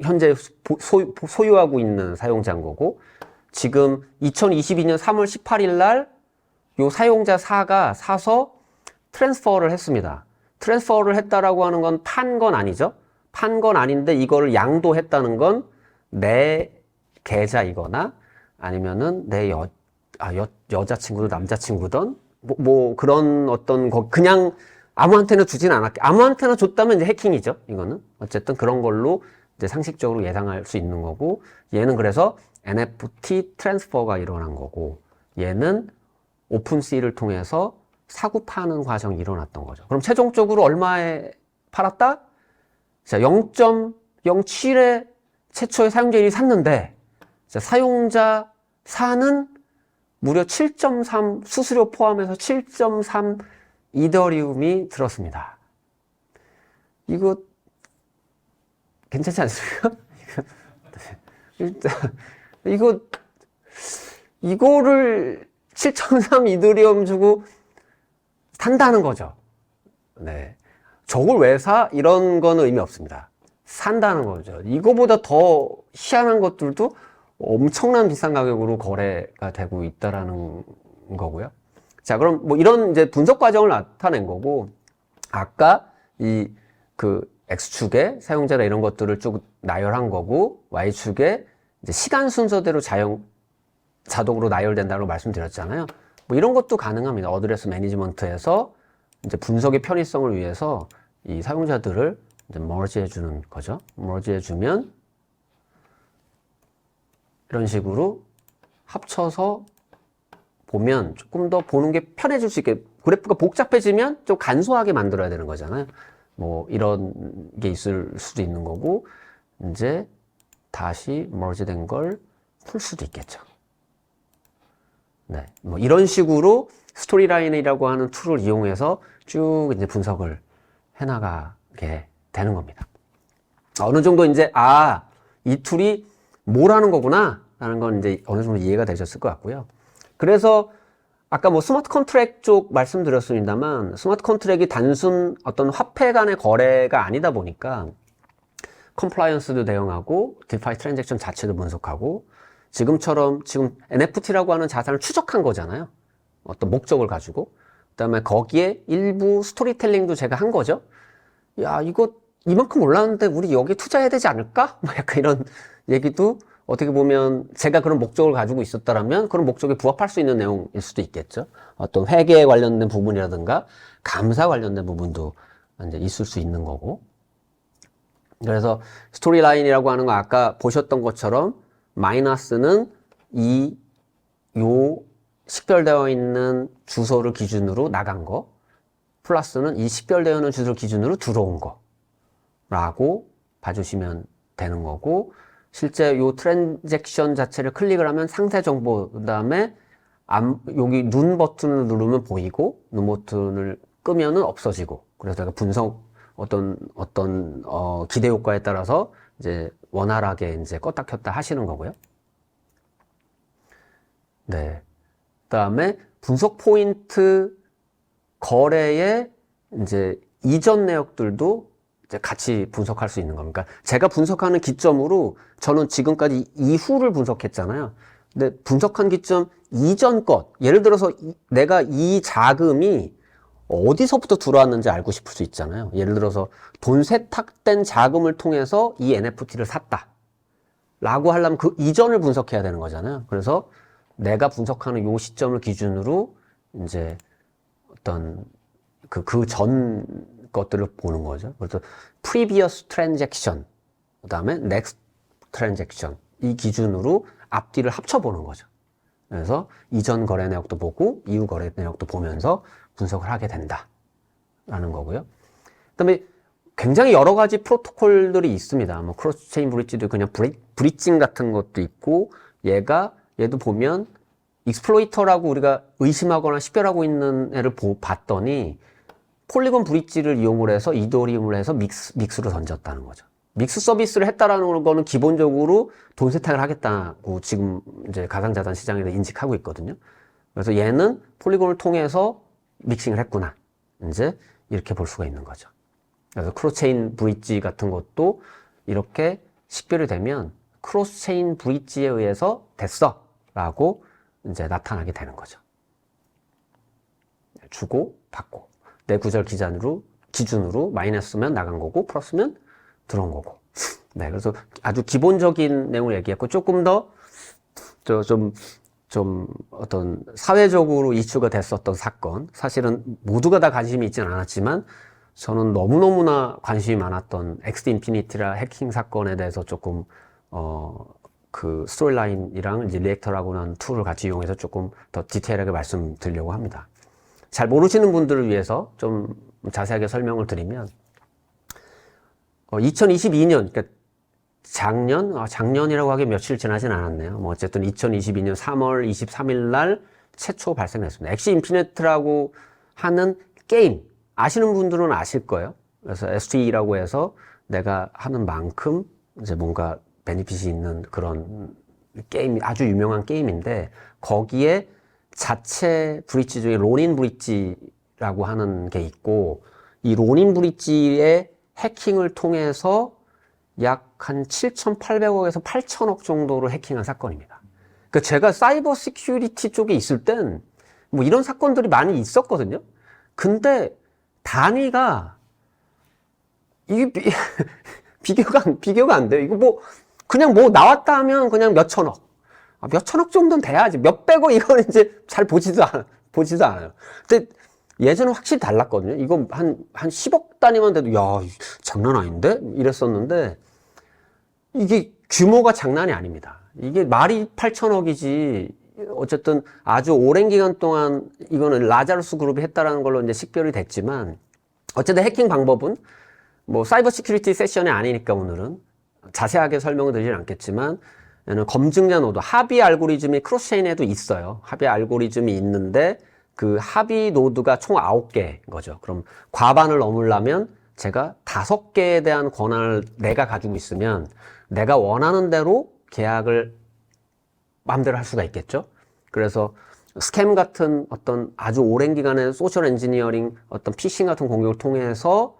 현재 소유하고 있는 사용자인 거고 지금 2022년 3월 18일 날 요 사용자 4가 사서 트랜스퍼를 했습니다. 트랜스퍼를 했다라고 하는 건 판 건 아니죠. 판 건 아닌데 이거를 양도했다는 건 내 계좌이거나 아니면은 내 여자친구든 남자친구든 뭐 그런 어떤 그냥 아무한테나 주진 않았게 아무한테나 줬다면 이제 해킹이죠. 이거는 어쨌든 그런 걸로 이제 상식적으로 예상할 수 있는 거고 얘는 그래서 NFT 트랜스퍼가 일어난 거고 얘는 오픈C를 통해서 사고 파는 과정이 일어났던 거죠. 그럼 최종적으로 얼마에 팔았다? 자, 0.07에 최초의 사용자들이 샀는데 자, 사용자 4는 무려 7.3 수수료 포함해서 7.3 이더리움이 들었습니다. 이거 괜찮지 않습니까? 이거를 7.3 이더리움 주고 산다는 거죠. 네. 저걸 왜 사? 이런 거는 의미 없습니다. 산다는 거죠. 이거보다 더 희한한 것들도 엄청난 비싼 가격으로 거래가 되고 있다라는 거고요. 자, 그럼 뭐 이런 이제 분석 과정을 나타낸 거고, 아까 X축에 사용자나 이런 것들을 쭉 나열한 거고, Y축에 이제 시간 순서대로 자동으로 나열된다고 말씀드렸잖아요. 뭐 이런 것도 가능합니다. 어드레스 매니지먼트에서 이제 분석의 편의성을 위해서 이 사용자들을 이제 merge 해주는 거죠. merge 해주면 이런 식으로 합쳐서 보면 조금 더 보는 게 편해질 수 있게, 그래프가 복잡해지면 좀 간소하게 만들어야 되는 거잖아요. 뭐 이런 게 있을 수도 있는 거고, 이제 다시 merge 된 걸 풀 수도 있겠죠. 네, 뭐 이런 식으로 스토리라인이라고 하는 툴을 이용해서 쭉 이제 분석을 해나가게 되는 겁니다. 어느 정도 이제 이 툴이 뭘 하는 거구나 라는 건 이제 어느 정도 이해가 되셨을 것 같고요. 그래서 아까 뭐 스마트 컨트랙 쪽 말씀드렸습니다만, 스마트 컨트랙이 단순 어떤 화폐 간의 거래가 아니다 보니까 컴플라이언스도 대응하고 디파이 트랜잭션 자체도 분석하고, 지금 NFT라고 하는 자산을 추적한 거잖아요. 어떤 목적을 가지고. 그다음에 거기에 일부 스토리텔링도 제가 한 거죠. 야, 이거 이만큼 올랐는데 우리 여기 투자해야 되지 않을까? 뭐 약간 이런 얘기도 어떻게 보면 제가 그런 목적을 가지고 있었다라면 그런 목적에 부합할 수 있는 내용일 수도 있겠죠. 어떤 회계에 관련된 부분이라든가 감사 관련된 부분도 이제 있을 수 있는 거고. 그래서 스토리라인이라고 하는 거 아까 보셨던 것처럼 마이너스는 요 식별되어 있는 주소를 기준으로 나간 거, 플러스는 이 식별되어 있는 주소를 기준으로 들어온 거 라고 봐주시면 되는 거고, 실제 요 트랜잭션 자체를 클릭을 하면 상세 정보, 그 다음에 여기 눈 버튼을 누르면 보이고, 눈 버튼을 끄면은 없어지고, 그래서 내가 분석 기대 효과에 따라서 이제 원활하게 이제 껐다 켰다 하시는 거고요. 네. 그 다음에 분석 포인트 거래의 이제 이전 내역들도 이제 같이 분석할 수 있는 겁니다. 그러니까 제가 분석하는 기점으로 저는 지금까지 이후를 분석했잖아요. 근데 분석한 기점 이전 것, 예를 들어서 내가 이 자금이 어디서부터 들어왔는지 알고 싶을 수 있잖아요. 예를 들어서 돈 세탁된 자금을 통해서 이 NFT를 샀다 라고 하려면 그 이전을 분석해야 되는 거잖아요. 그래서 내가 분석하는 요 시점을 기준으로 이제 어떤 그 전 것들을 보는 거죠. 그래서 previous transaction, 그 다음에 next transaction, 이 기준으로 앞뒤를 합쳐보는 거죠. 그래서 이전 거래 내역도 보고 이후 거래 내역도 보면서 분석을 하게 된다라는 거고요. 그다음에 굉장히 여러 가지 프로토콜들이 있습니다. 뭐 크로스 체인 브릿지도 그냥 브릿징 같은 것도 있고, 얘도 보면 익스플로이터라고 우리가 의심하거나 식별하고 있는 애를 봤더니 폴리곤 브릿지를 이용을 해서 이더리움을 해서 믹스로 던졌다는 거죠. 믹스 서비스를 했다라는 거는 기본적으로 돈 세탁을 하겠다고 지금 이제 가상자산 시장에서 인식하고 있거든요. 그래서 얘는 폴리곤을 통해서 믹싱을 했구나, 이제 이렇게 볼 수가 있는 거죠. 그래서 크로스체인 브릿지 같은 것도 이렇게 식별이 되면 크로스체인 브릿지에 의해서 됐어 라고 이제 나타나게 되는 거죠. 주고 받고, 내 구절 기준으로 마이너스면 나간 거고 플러스면 들어온 거고. 네, 그래서 아주 기본적인 내용을 얘기했고, 조금 더 좀 어떤 사회적으로 이슈가 됐었던 사건, 사실은 모두가 다 관심이 있지는 않았지만 저는 너무너무나 관심이 많았던 엑스 인피니티라 해킹 사건에 대해서 조금 그 스토리라인이랑 이제 리액터라고 하는 툴을 같이 이용해서 조금 더 디테일하게 말씀드리려고 합니다. 잘 모르시는 분들을 위해서 좀 자세하게 설명을 드리면, 2022년, 그러니까 작년이라고 하기에 며칠 지나진 않았네요. 뭐 어쨌든 2022년 3월 23일 날 최초 발생했습니다. 엑시 인피니트라고 하는 게임, 아시는 분들은 아실 거예요. 그래서 STE라고 해서 내가 하는 만큼 이제 뭔가 베니핏이 있는 그런 게임, 아주 유명한 게임인데, 거기에 자체 브릿지 중에 로닌 브릿지라고 하는 게 있고, 이 로닌 브릿지의 해킹을 통해서 약 한 7,800억에서 8,000억 정도를 해킹한 사건입니다. 그러니까 제가 사이버 시큐리티 쪽에 있을 땐 뭐 이런 사건들이 많이 있었거든요. 근데 단위가 이게 비교가 안 돼요. 이거 뭐 그냥 뭐 나왔다 하면 그냥 몇천억, 몇천억 정도는 돼야지. 몇백억 이거는 이제 잘 보지도 않아요. 근데 예전은 확실히 달랐거든요. 이거 한 10억 단위만 돼도, 야, 장난 아닌데? 이랬었는데, 이게 규모가 장난이 아닙니다. 이게 말이 8천억이지, 어쨌든 아주 오랜 기간 동안 이거는 라자루스 그룹이 했다라는 걸로 이제 식별이 됐지만, 어쨌든 해킹 방법은 뭐 사이버 시큐리티 세션이 아니니까 오늘은 자세하게 설명을 드리진 않겠지만, 얘는 검증자 노드, 합의 알고리즘이 크로스체인에도 있어요. 합의 알고리즘이 있는데, 그 합의 노드가 총 9개인 거죠. 그럼 과반을 넘으려면 제가 5개에 대한 권한을 내가 가지고 있으면 내가 원하는 대로 계약을 마음대로 할 수가 있겠죠. 그래서 스캠 같은 어떤 아주 오랜 기간의 소셜 엔지니어링, 어떤 피싱 같은 공격을 통해서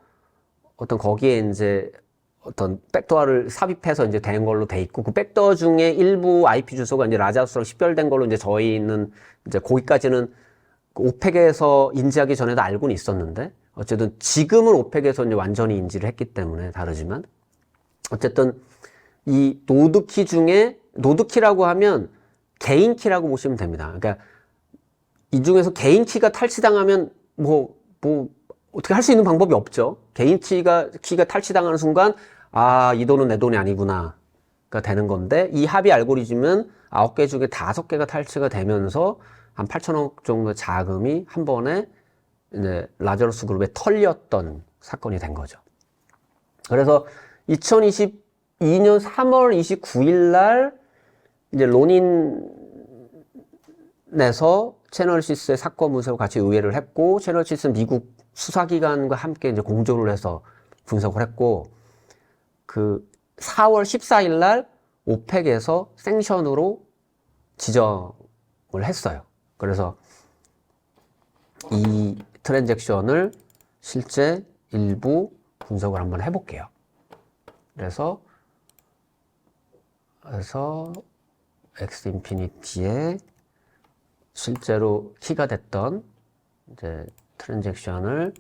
어떤 거기에 이제 어떤 백도어를 삽입해서 이제 된 걸로 돼 있고, 그 백도어 중에 일부 IP 주소가 이제 라자수랑 식별된 걸로 이제 저희는 이제 거기까지는 오펙에서 인지하기 전에도 알고는 있었는데, 어쨌든 지금은 오펙에서 이제 완전히 인지를 했기 때문에 다르지만, 어쨌든 이 노드키 중에, 노드키라고 하면 개인 키라고 보시면 됩니다. 그러니까 이 중에서 개인 키가 탈취당하면 어떻게 할 수 있는 방법이 없죠. 개인 키가 탈취당하는 순간, 아, 이 돈은 내 돈이 아니구나가 되는 건데, 이 합의 알고리즘은 9개 중에 5개가 탈취가 되면서 한 8천억 정도의 자금이 한 번에 이제 라자루스 그룹에 털렸던 사건이 된 거죠. 그래서 2022년 3월 29일 날 이제 로닌에서 채널시스의 사건 분석을 같이 의뢰를 했고, 채널시스는 미국 수사기관과 함께 이제 공조를 해서 분석을 했고, 그 4월 14일 날 오펙에서 생션으로 지정을 했어요. 그래서 이 트랜잭션을 실제 일부 분석을 한번 해볼게요. 그래서 엑스인피니티에 실제로 키가 됐던 이제 트랜잭션을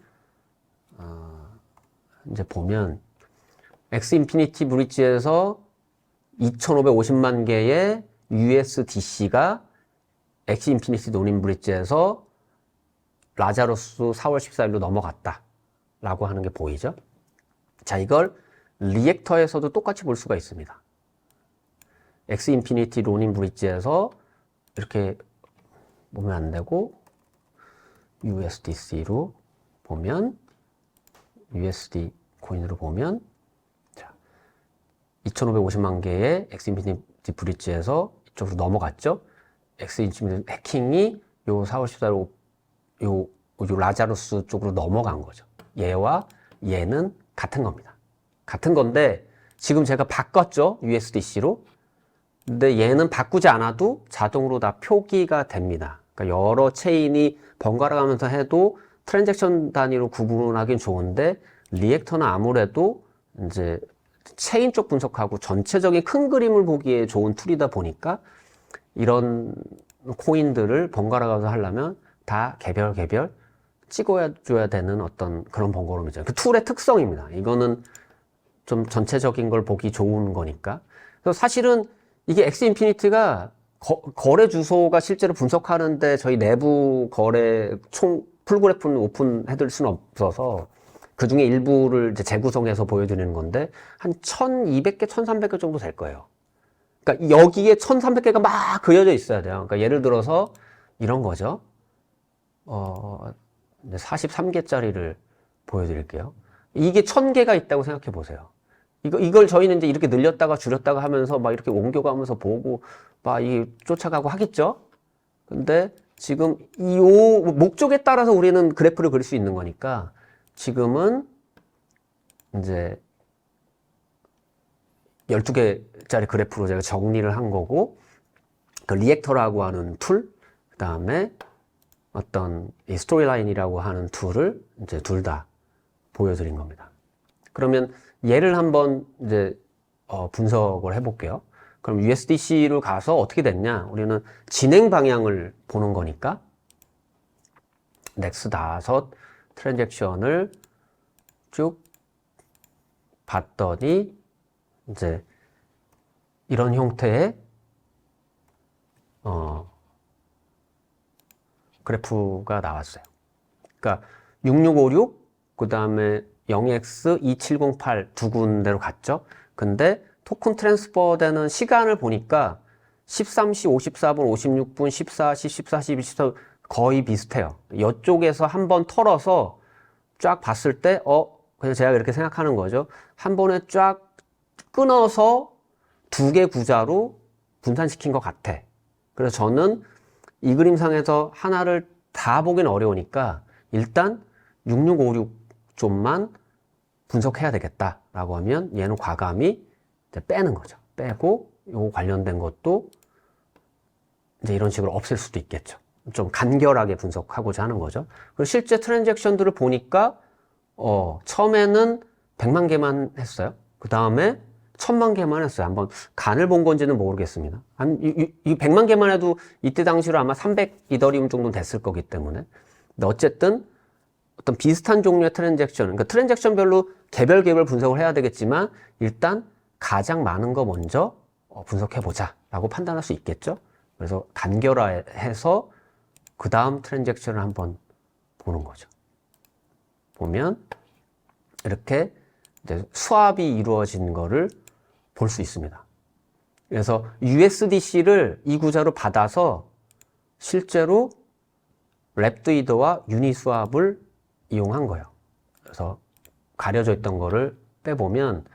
이제 보면, 엑스인피니티 브릿지에서 2,550만 개의 USDC가 엑스인피니티 노닌 브릿지에서 라자루스 4월 14일로 넘어갔다 라고 하는 게 보이죠. 자, 이걸 리액터에서도 똑같이 볼 수가 있습니다. 엑스인피니티 로닌 브릿지에서 이렇게 보면 안 되고, USDC로 보면, USD 코인으로 보면, 자, 2,550만 개의 엑스인피니티 브릿지에서 이쪽으로 넘어갔죠. 엑스인피니티 해킹이 요 4월 14일 요 라자루스 쪽으로 넘어간 거죠. 얘와 얘는 같은 겁니다. 같은 건데, 지금 제가 바꿨죠. USDC로. 근데 얘는 바꾸지 않아도 자동으로 다 표기가 됩니다. 그러니까 여러 체인이 번갈아 가면서 해도 트랜잭션 단위로 구분하기는 좋은데, 리액터는 아무래도 이제 체인 쪽 분석하고 전체적인 큰 그림을 보기에 좋은 툴이다 보니까 이런 코인들을 번갈아 가면서 하려면 다 개별 찍어줘야 되는 어떤 그런 번거로움이죠. 그 툴의 특성입니다. 이거는 좀 전체적인 걸 보기 좋은 거니까. 그래서 사실은 이게 엑스인피니티가 거래 주소가 실제로 분석하는데 저희 내부 거래 총 풀그래프는 오픈해드릴 수는 없어서 그 중에 일부를 이제 재구성해서 보여드리는 건데, 한 1200개, 1300개 정도 될 거예요. 그러니까 여기에 1300개가 막 그려져 있어야 돼요. 그러니까 예를 들어서 이런 거죠. 43개짜리를 보여드릴게요. 이게 1000개가 있다고 생각해 보세요. 이걸 저희는 이제 이렇게 늘렸다가 줄였다가 하면서 막 이렇게 옮겨가면서 보고 막 쫓아가고 하겠죠? 근데 지금 이 목적에 따라서 우리는 그래프를 그릴 수 있는 거니까, 지금은 이제 12개짜리 그래프로 제가 정리를 한 거고, 그 리액터라고 하는 툴, 그 다음에 어떤 이 스토리라인이라고 하는 툴을 이제 둘 다 보여드린 겁니다. 그러면 얘를 한번 이제 분석을 해볼게요. 그럼 USDC로 가서 어떻게 됐냐? 우리는 진행 방향을 보는 거니까 넥스 5 트랜잭션을 쭉 봤더니 이제 이런 형태의 그래프가 나왔어요. 그러니까 6656, 그 다음에 0x2708 두 군데로 갔죠. 근데 토큰 트랜스퍼 되는 시간을 보니까 13시 54분, 56분, 14시, 14시, 24시 거의 비슷해요. 이쪽에서 한번 털어서 쫙 봤을 때, 그냥 제가 이렇게 생각하는 거죠. 한 번에 쫙 끊어서 두 개 구자로 분산시킨 것 같아. 그래서 저는 이 그림상에서 하나를 다 보긴 어려우니까 일단 6656 좀만 분석해야 되겠다라고 하면 얘는 과감히 이제 빼는 거죠. 빼고 요 관련된 것도 이제 이런 식으로 없앨 수도 있겠죠. 좀 간결하게 분석하고자 하는 거죠. 그리고 실제 트랜잭션들을 보니까 처음에는 100만 개만 했어요. 그 다음에 1000만 개만 했어요. 한번 간을 본 건지는 모르겠습니다. 이 100만 개만 해도 이때 당시로 아마 300 이더리움 정도 됐을 거기 때문에. 근데 어쨌든 어떤 비슷한 종류의 트랜잭션, 그러니까 트랜잭션별로 개별 분석을 해야 되겠지만 일단 가장 많은 거 먼저 분석해보자 라고 판단할 수 있겠죠. 그래서 간결화해서 그 다음 트랜잭션을 한번 보는 거죠. 보면 이렇게 이제 수합이 이루어진 거를 볼 수 있습니다. 그래서 USDC를 이 구자로 받아서 실제로 랩드이더와 유니스왑을 이용한 거예요. 그래서 가려져 있던 거를 빼보면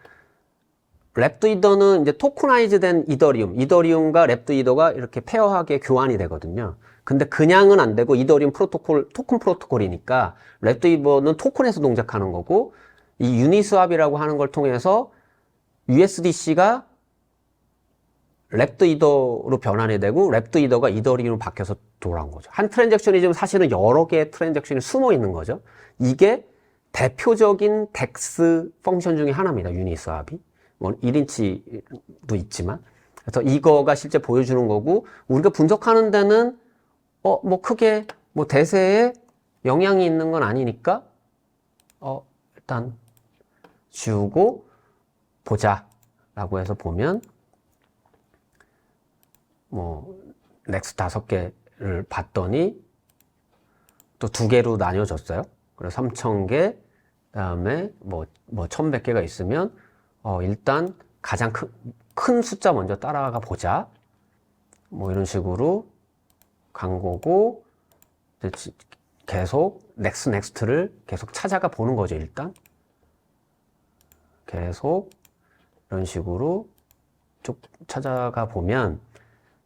랩드이더는 이제 토크나이즈 된 이더리움과 랩드이더가 이렇게 페어하게 교환이 되거든요. 근데 그냥은 안 되고 이더리움 프로토콜, 토큰 프로토콜이니까 랩드이더는 토큰에서 동작하는 거고 이 유니스왑이라고 하는 걸 통해서 USDC가 랩드이더로 변환이 되고 랩드이더가 이더리움으로 바뀌어서 돌아온 거죠. 한 트랜잭션이 지금 사실은 여러 개의 트랜잭션이 숨어 있는 거죠. 이게 대표적인 덱스 펑션 중에 하나입니다. 유니스왑이. 뭐 1인치도 있지만. 그래서 이거가 실제 보여주는 거고 우리가 분석하는 데는 뭐 크게 뭐 대세에 영향이 있는 건 아니니까 일단 지우고 보자 라고 해서 보면 뭐 넥스 5개를 봤더니 또 2개로 나뉘어졌어요. 그래서 3,000개 그다음에 뭐 1,100개가 있으면 일단 가장 큰 숫자 먼저 따라가 보자. 뭐 이런 식으로 간 거고 계속 넥스트를 계속 찾아가 보는 거죠. 일단 계속 이런 식으로 쭉 찾아가 보면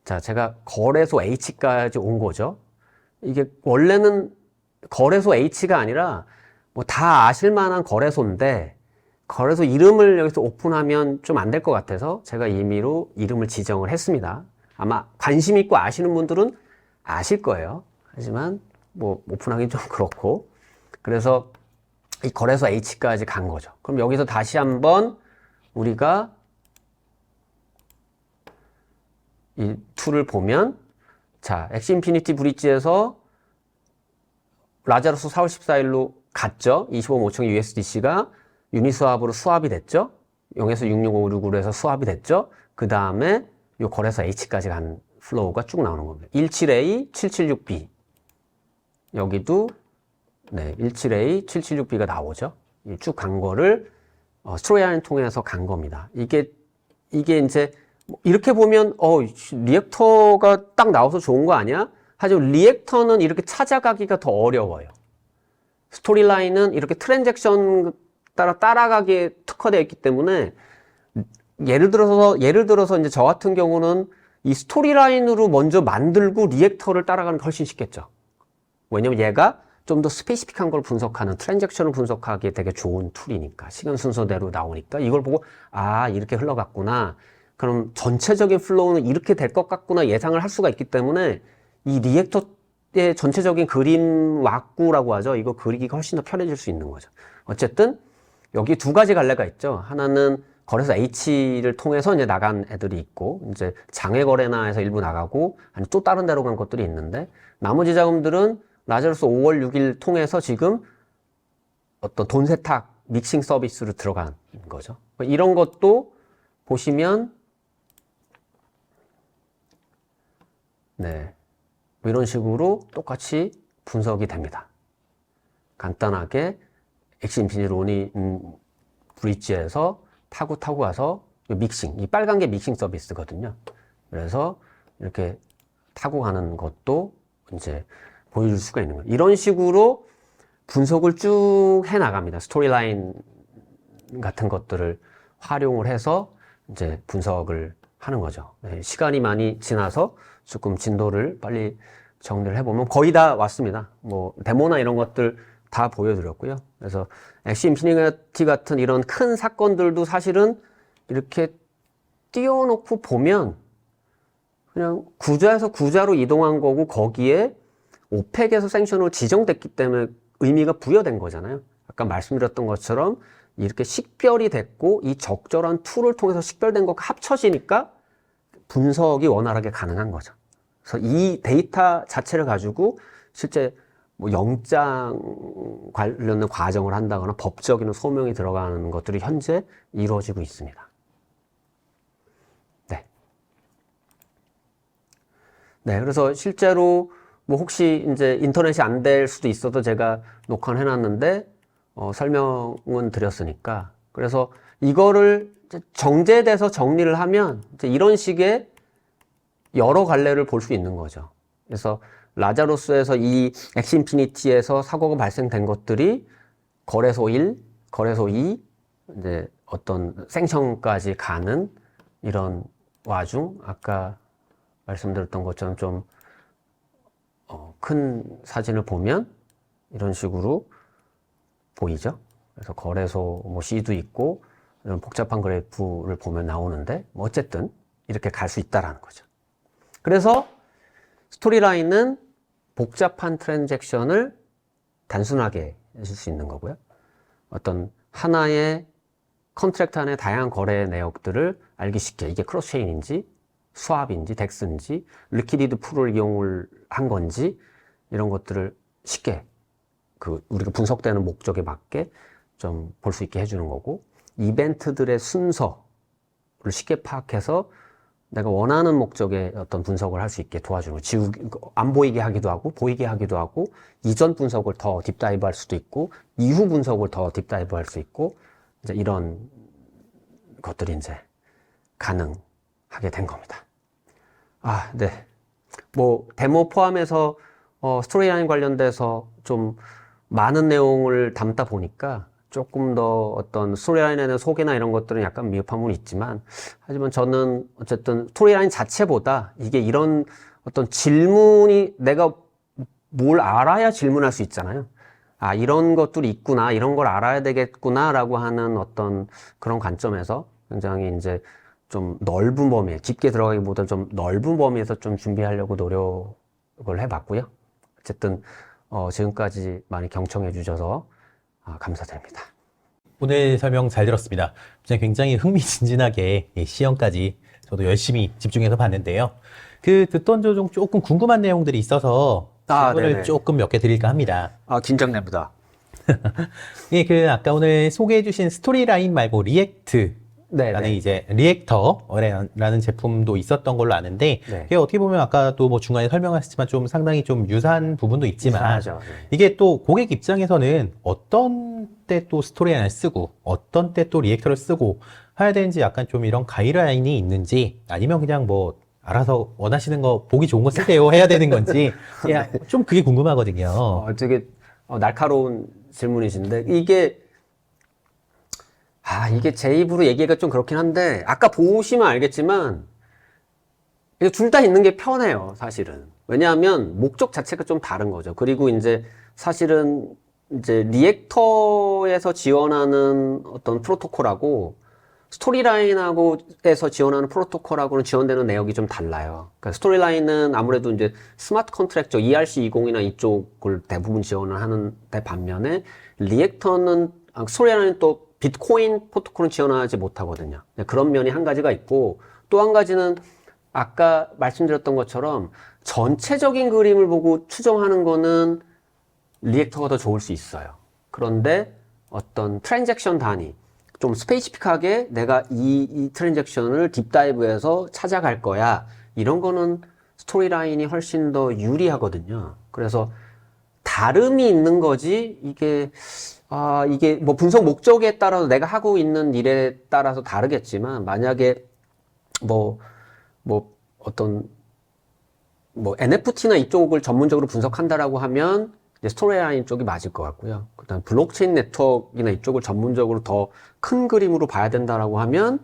자, 제가 거래소 H까지 온 거죠. 이게 원래는 거래소 H가 아니라 뭐 다 아실 만한 거래소인데 거래소 이름을 여기서 오픈하면 좀 안 될 것 같아서 제가 임의로 이름을 지정을 했습니다. 아마 관심 있고 아시는 분들은 아실 거예요. 하지만 뭐 오픈하기 좀 그렇고 그래서 이 거래소 H까지 간 거죠. 그럼 여기서 다시 한번 우리가 이 툴을 보면 자, 엑시 인피니티 브릿지에서 라자로스 4월 14일로 갔죠. 25,5천의 USDC가 유니스왑으로 수합이 됐죠. 0에서 66566으로 해서 수합이 됐죠. 그 다음에 이 거래소 H까지 간 플로우가 쭉 나오는 겁니다. 17A, 776B 여기도 네, 17A, 776B가 나오죠. 쭉 간 거를 스토리라인 통해서 간 겁니다. 이게 이제 이렇게 보면 리액터가 딱 나와서 좋은 거 아니야? 하지만 리액터는 이렇게 찾아가기가 더 어려워요. 스토리라인은 이렇게 트랜잭션 따라가기에 특화되어 있기 때문에 예를 들어서 이제 저 같은 경우는 이 스토리라인으로 먼저 만들고 리액터를 따라가는 게 훨씬 쉽겠죠. 왜냐면 얘가 좀 더 스페시픽한 걸 분석하는 트랜잭션을 분석하기에 되게 좋은 툴이니까 시간 순서대로 나오니까 이걸 보고 이렇게 흘러갔구나. 그럼 전체적인 플로우는 이렇게 될 것 같구나 예상을 할 수가 있기 때문에 이 리액터의 전체적인 그림 왁구라고 하죠. 이거 그리기가 훨씬 더 편해질 수 있는 거죠. 어쨌든 여기 2가지 갈래가 있죠. 하나는 거래소 H를 통해서 이제 나간 애들이 있고 이제 장외 거래나 해서 일부 나가고 아니 또 다른 데로 간 것들이 있는데 나머지 자금들은 라자로스 5월 6일 통해서 지금 어떤 돈 세탁 믹싱 서비스로 들어간 거죠. 이런 것도 보시면 네, 뭐 이런 식으로 똑같이 분석이 됩니다. 간단하게 엑시 인피니티 로니 브릿지에서 타고 가서 믹싱, 이 빨간 게 믹싱 서비스거든요. 그래서 이렇게 타고 가는 것도 이제 보여줄 수가 있는 거예요. 이런 식으로 분석을 쭉 해 나갑니다. 스토리라인 같은 것들을 활용을 해서 이제 분석을 하는 거죠. 네, 시간이 많이 지나서 조금 진도를 빨리 정리를 해보면 거의 다 왔습니다. 뭐 데모나 이런 것들 다 보여드렸고요. 그래서 엑시 인피니티 같은 이런 큰 사건들도 사실은 이렇게 띄워놓고 보면 그냥 구좌에서 구좌로 이동한 거고 거기에 오펙에서 생션으로 지정됐기 때문에 의미가 부여된 거잖아요. 아까 말씀드렸던 것처럼 이렇게 식별이 됐고 이 적절한 툴을 통해서 식별된 것과 합쳐지니까 분석이 원활하게 가능한 거죠. 그래서 이 데이터 자체를 가지고 실제 뭐 영장 관련된 과정을 한다거나 법적인 소명이 들어가는 것들이 현재 이루어지고 있습니다. 네. 네, 그래서 실제로 뭐 혹시 이제 인터넷이 안 될 수도 있어도 제가 녹화를 해놨는데 설명은 드렸으니까 그래서 이거를 정제돼서 정리를 하면 이제 이런 식의 여러 갈래를 볼 수 있는 거죠. 그래서 라자로스에서 이 엑스인피니티에서 사고가 발생된 것들이 거래소 1, 거래소 2, 이제 어떤 생성까지 가는 이런 와중 아까 말씀드렸던 것처럼 좀 큰 사진을 보면 이런 식으로 보이죠. 그래서 거래소 뭐 C도 있고 이런 복잡한 그래프를 보면 나오는데 뭐 어쨌든 이렇게 갈 수 있다라는 거죠. 그래서 스토리라인은 복잡한 트랜잭션을 단순하게 해줄 수 있는 거고요. 어떤 하나의 컨트랙트 안에 다양한 거래 내역들을 알기 쉽게 이게 크로스체인인지 스왑인지 덱스인지 리퀴디드 풀을 이용을 한 건지 이런 것들을 쉽게 우리가 분석되는 목적에 맞게 좀 볼 수 있게 해주는 거고 이벤트들의 순서를 쉽게 파악해서 내가 원하는 목적의 어떤 분석을 할 수 있게 도와주는 거. 안 보이게 하기도 하고 보이게 하기도 하고 이전 분석을 더 딥다이브 할 수도 있고 이후 분석을 더 딥다이브 할 수 있고 이제 이런 것들이 이제 가능하게 된 겁니다. 아, 네. 뭐 데모 포함해서 스토리라인 관련돼서 좀 많은 내용을 담다 보니까 조금 더 어떤 스토리라인에 대한 소개나 이런 것들은 약간 미흡함은 있지만 하지만 저는 어쨌든 스토리라인 자체보다 이게 이런 어떤 질문이 내가 뭘 알아야 질문할 수 있잖아요. 아, 이런 것들이 있구나, 이런 걸 알아야 되겠구나라고 하는 어떤 그런 관점에서 굉장히 이제 좀 넓은 범위에, 깊게 들어가기보다 좀 넓은 범위에서 좀 준비하려고 노력을 해봤고요. 어쨌든 지금까지 많이 경청해 주셔서 감사드립니다. 오늘 설명 잘 들었습니다. 굉장히 흥미진진하게 시험까지 저도 열심히 집중해서 봤는데요. 듣던 중 조금 궁금한 내용들이 있어서 질문을 네네. 조금 몇 개 드릴까 합니다. 긴장됩니다. 예, 아까 오늘 소개해주신 스토리라인 말고 리액트라는 네네. 이제 리액터라는 제품도 있었던 걸로 아는데, 네. 그게 어떻게 보면 아까도 뭐 중간에 설명하셨지만 좀 상당히 좀 유사한 부분도 있지만, 유사하죠. 네. 이게 또 고객 입장에서는 어떤 때 또 스토리라인을 쓰고, 어떤 때 또 리액터를 쓰고 해야 되는지 약간 좀 이런 가이드라인이 있는지, 아니면 그냥 뭐 알아서 원하시는 거 보기 좋은 거 쓰세요 해야 되는 건지, 예, 좀 그게 궁금하거든요. 되게 날카로운 질문이신데 이게 제 입으로 얘기가 좀 그렇긴 한데 아까 보시면 알겠지만 둘 다 있는 게 편해요, 사실은. 왜냐하면 목적 자체가 좀 다른 거죠. 그리고 이제 사실은 이제 리액터에서 지원하는 어떤 프로토콜하고 스토리라인하고에서 지원하는 프로토콜하고는 지원되는 내역이 좀 달라요. 그러니까 스토리라인은 아무래도 이제 스마트 컨트랙터 ERC20이나 이쪽을 대부분 지원을 하는데 반면에 리액터는 스토리라인은 또 비트코인 프로토콜은 지원하지 못하거든요. 그런 면이 한 가지가 있고 또 한 가지는 아까 말씀드렸던 것처럼 전체적인 그림을 보고 추정하는 거는 리액터가 더 좋을 수 있어요. 그런데 어떤 트랜잭션 단위, 좀 스페시픽하게 내가 이 트랜잭션을 딥다이브해서 찾아갈 거야. 이런 거는 스토리라인이 훨씬 더 유리하거든요. 그래서 다름이 있는 거지, 이게 뭐 분석 목적에 따라서 내가 하고 있는 일에 따라서 다르겠지만, 만약에 어떤 NFT나 이쪽을 전문적으로 분석한다라고 하면 이제 스토리라인 쪽이 맞을 것 같고요. 그다음 블록체인 네트워크나 이쪽을 전문적으로 더 큰 그림으로 봐야 된다라고 하면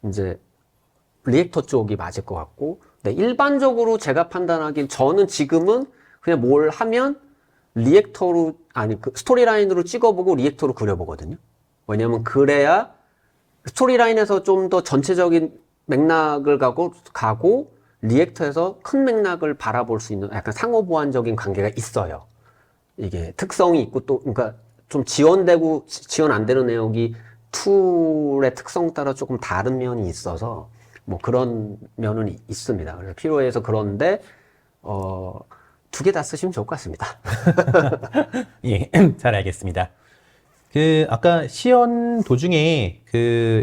이제 리액터 쪽이 맞을 것 같고, 네, 일반적으로 제가 판단하기엔 저는 지금은 그냥 뭘 하면 스토리라인으로 찍어보고 리액터로 그려보거든요. 왜냐면 그래야 스토리라인에서 좀 더 전체적인 맥락을 가고 리액터에서 큰 맥락을 바라볼 수 있는 약간 상호보완적인 관계가 있어요. 이게 특성이 있고 또 그러니까 좀 지원되고 지원 안 되는 내용이 툴의 특성 따라 조금 다른 면이 있어서 뭐 그런 면은 있습니다. 그래서 필요해서 그런데 두 개 다 쓰시면 좋을 것 같습니다. 예, 잘 알겠습니다. 아까 시연 도중에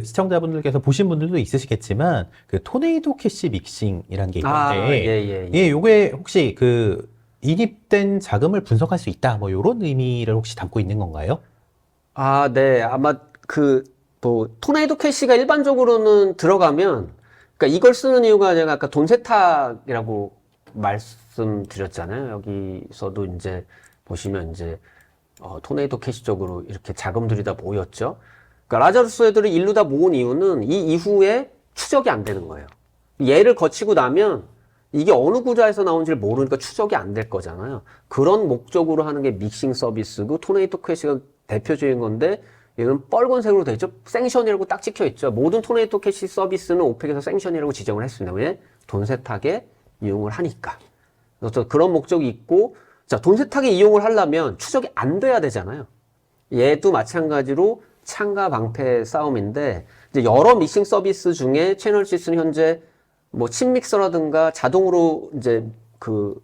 시청자분들께서 보신 분들도 있으시겠지만, 토네이도 캐시 믹싱이라는 게 있는데, 예, 요게 혹시 인입된 자금을 분석할 수 있다, 뭐, 요런 의미를 혹시 담고 있는 건가요? 네. 아마 토네이도 캐시가 일반적으로는 들어가면, 그러니까 이걸 쓰는 이유가 제가 아까 돈 세탁이라고 말씀드렸잖아요. 여기서도 이제 보시면 이제 토네이도 캐시 쪽으로 이렇게 자금들이 다 모였죠. 그러니까 라자루스 애들을 일로 다 모은 이유는 이 이후에 추적이 안 되는 거예요. 얘를 거치고 나면 이게 어느 구좌에서 나온지를 모르니까 추적이 안 될 거잖아요. 그런 목적으로 하는 게 믹싱 서비스고 토네이도 캐시가 대표적인 건데, 얘는 빨간색으로 되어 있죠. 생션이라고 딱 찍혀 있죠. 모든 토네이도 캐시 서비스는 오펙에서 생션이라고 지정을 했습니다. 왜? 돈 세탁에 이용을 하니까. 그래서 그런 목적이 있고, 자, 돈 세탁에 이용을 하려면 추적이 안 돼야 되잖아요. 얘도 마찬가지로 창과 방패 싸움인데, 이제 여러 믹싱 서비스 중에 채널 시스는 현재 뭐 칩믹서라든가 자동으로 이제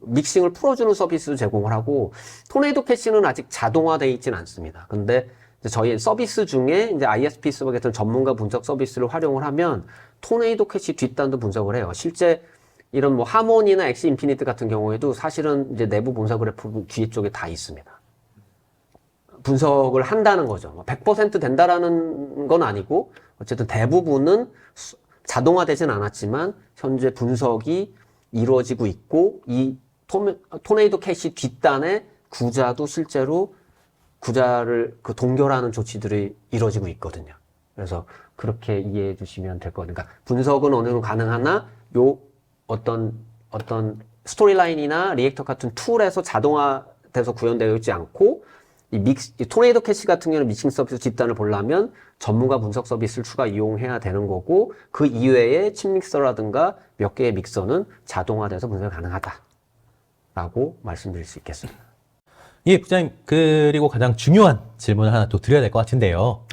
믹싱을 풀어주는 서비스도 제공을 하고, 토네이도 캐시는 아직 자동화되어 있지는 않습니다. 근데 이제 저희 서비스 중에 이제 ISP 서버 같은 전문가 분석 서비스를 활용을 하면 토네이도 캐시 뒷단도 분석을 해요. 실제 이런 뭐 하모니나 엑시 인피니트 같은 경우에도 사실은 이제 내부 분석 그래프 뒤에 쪽에 다 있습니다. 분석을 한다는 거죠. 100% 된다라는 건 아니고, 어쨌든 대부분은 자동화되진 않았지만 현재 분석이 이루어지고 있고, 이 토네이도 캐시 뒷단의 구자도 실제로 구자를 동결하는 조치들이 이루어지고 있거든요. 그래서 그렇게 이해해 주시면 될 것 같아요. 그러니까 분석은 어느 정도 가능하나 어떤 스토리라인이나 리액터 같은 툴에서 자동화돼서 구현되어 있지 않고, 이 토네이도 캐시 같은 경우는 믹싱 서비스 뒷단을 보려면 전문가 분석 서비스를 추가 이용해야 되는 거고, 그 이외에 칩믹서라든가 몇 개의 믹서는 자동화돼서 분석이 가능하다라고 말씀드릴 수 있겠습니다. 예, 부장님, 그리고 가장 중요한 질문을 하나 또 드려야 될 것 같은데요.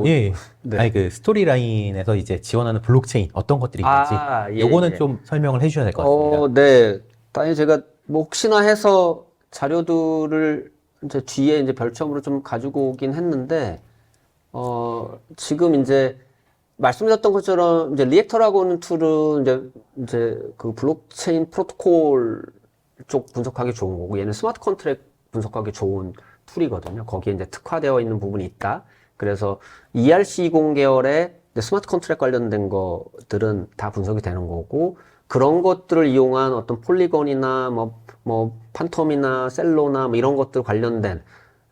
예. 네. 아니, 스토리라인에서 이제 지원하는 블록체인 어떤 것들이 있는지, 요거는 좀 설명을 해주셔야 될 것 같습니다. 네. 당연히 제가 혹시나 해서 자료들을 이제 뒤에 이제 별첨으로 좀 가지고 오긴 했는데, 지금 이제 말씀드렸던 것처럼 이제 리액터라고 하는 툴은 이제 블록체인 프로토콜 쪽 분석하기 좋은 거고, 얘는 스마트 컨트랙트 분석하기 좋은 툴이거든요. 거기에 이제 특화되어 있는 부분이 있다. 그래서 ERC20 계열의 스마트 컨트랙트 관련된 것들은 다 분석이 되는 거고, 그런 것들을 이용한 어떤 폴리곤이나 뭐 판텀이나 셀로나 뭐 이런 것들 관련된,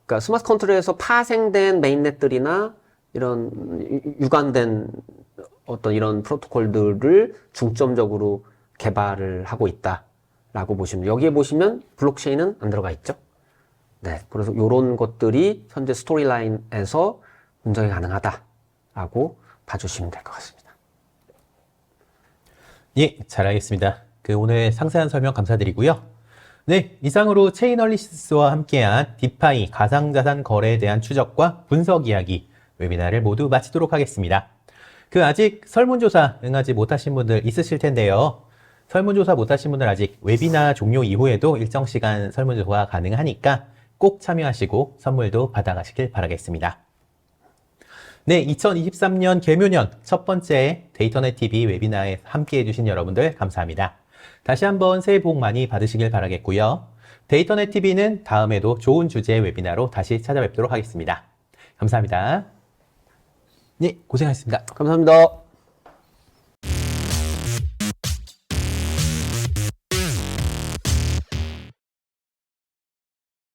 그러니까 스마트 컨트롤에서 파생된 메인넷들이나 이런 유관된 어떤 이런 프로토콜들을 중점적으로 개발을 하고 있다라고 보시면, 여기에 보시면 블록체인은 안 들어가 있죠. 네, 그래서 이런 것들이 현재 스토리라인에서 분석이 가능하다라고 봐주시면 될 것 같습니다. 예, 잘 알겠습니다. 오늘 상세한 설명 감사드리고요. 네, 이상으로 체인얼리시스와 함께한 디파이 가상자산 거래에 대한 추적과 분석 이야기 웨비나를 모두 마치도록 하겠습니다. 아직 설문조사 응하지 못하신 분들 있으실 텐데요. 설문조사 못하신 분들 아직 웨비나 종료 이후에도 일정 시간 설문조사가 가능하니까 꼭 참여하시고 선물도 받아가시길 바라겠습니다. 네, 2023년 개묘년 첫 번째 데이터넷 TV 웨비나에 함께 해주신 여러분들 감사합니다. 다시 한번 새해 복 많이 받으시길 바라겠고요. 데이터넷 TV는 다음에도 좋은 주제의 웨비나로 다시 찾아뵙도록 하겠습니다. 감사합니다. 네, 고생하셨습니다. 감사합니다.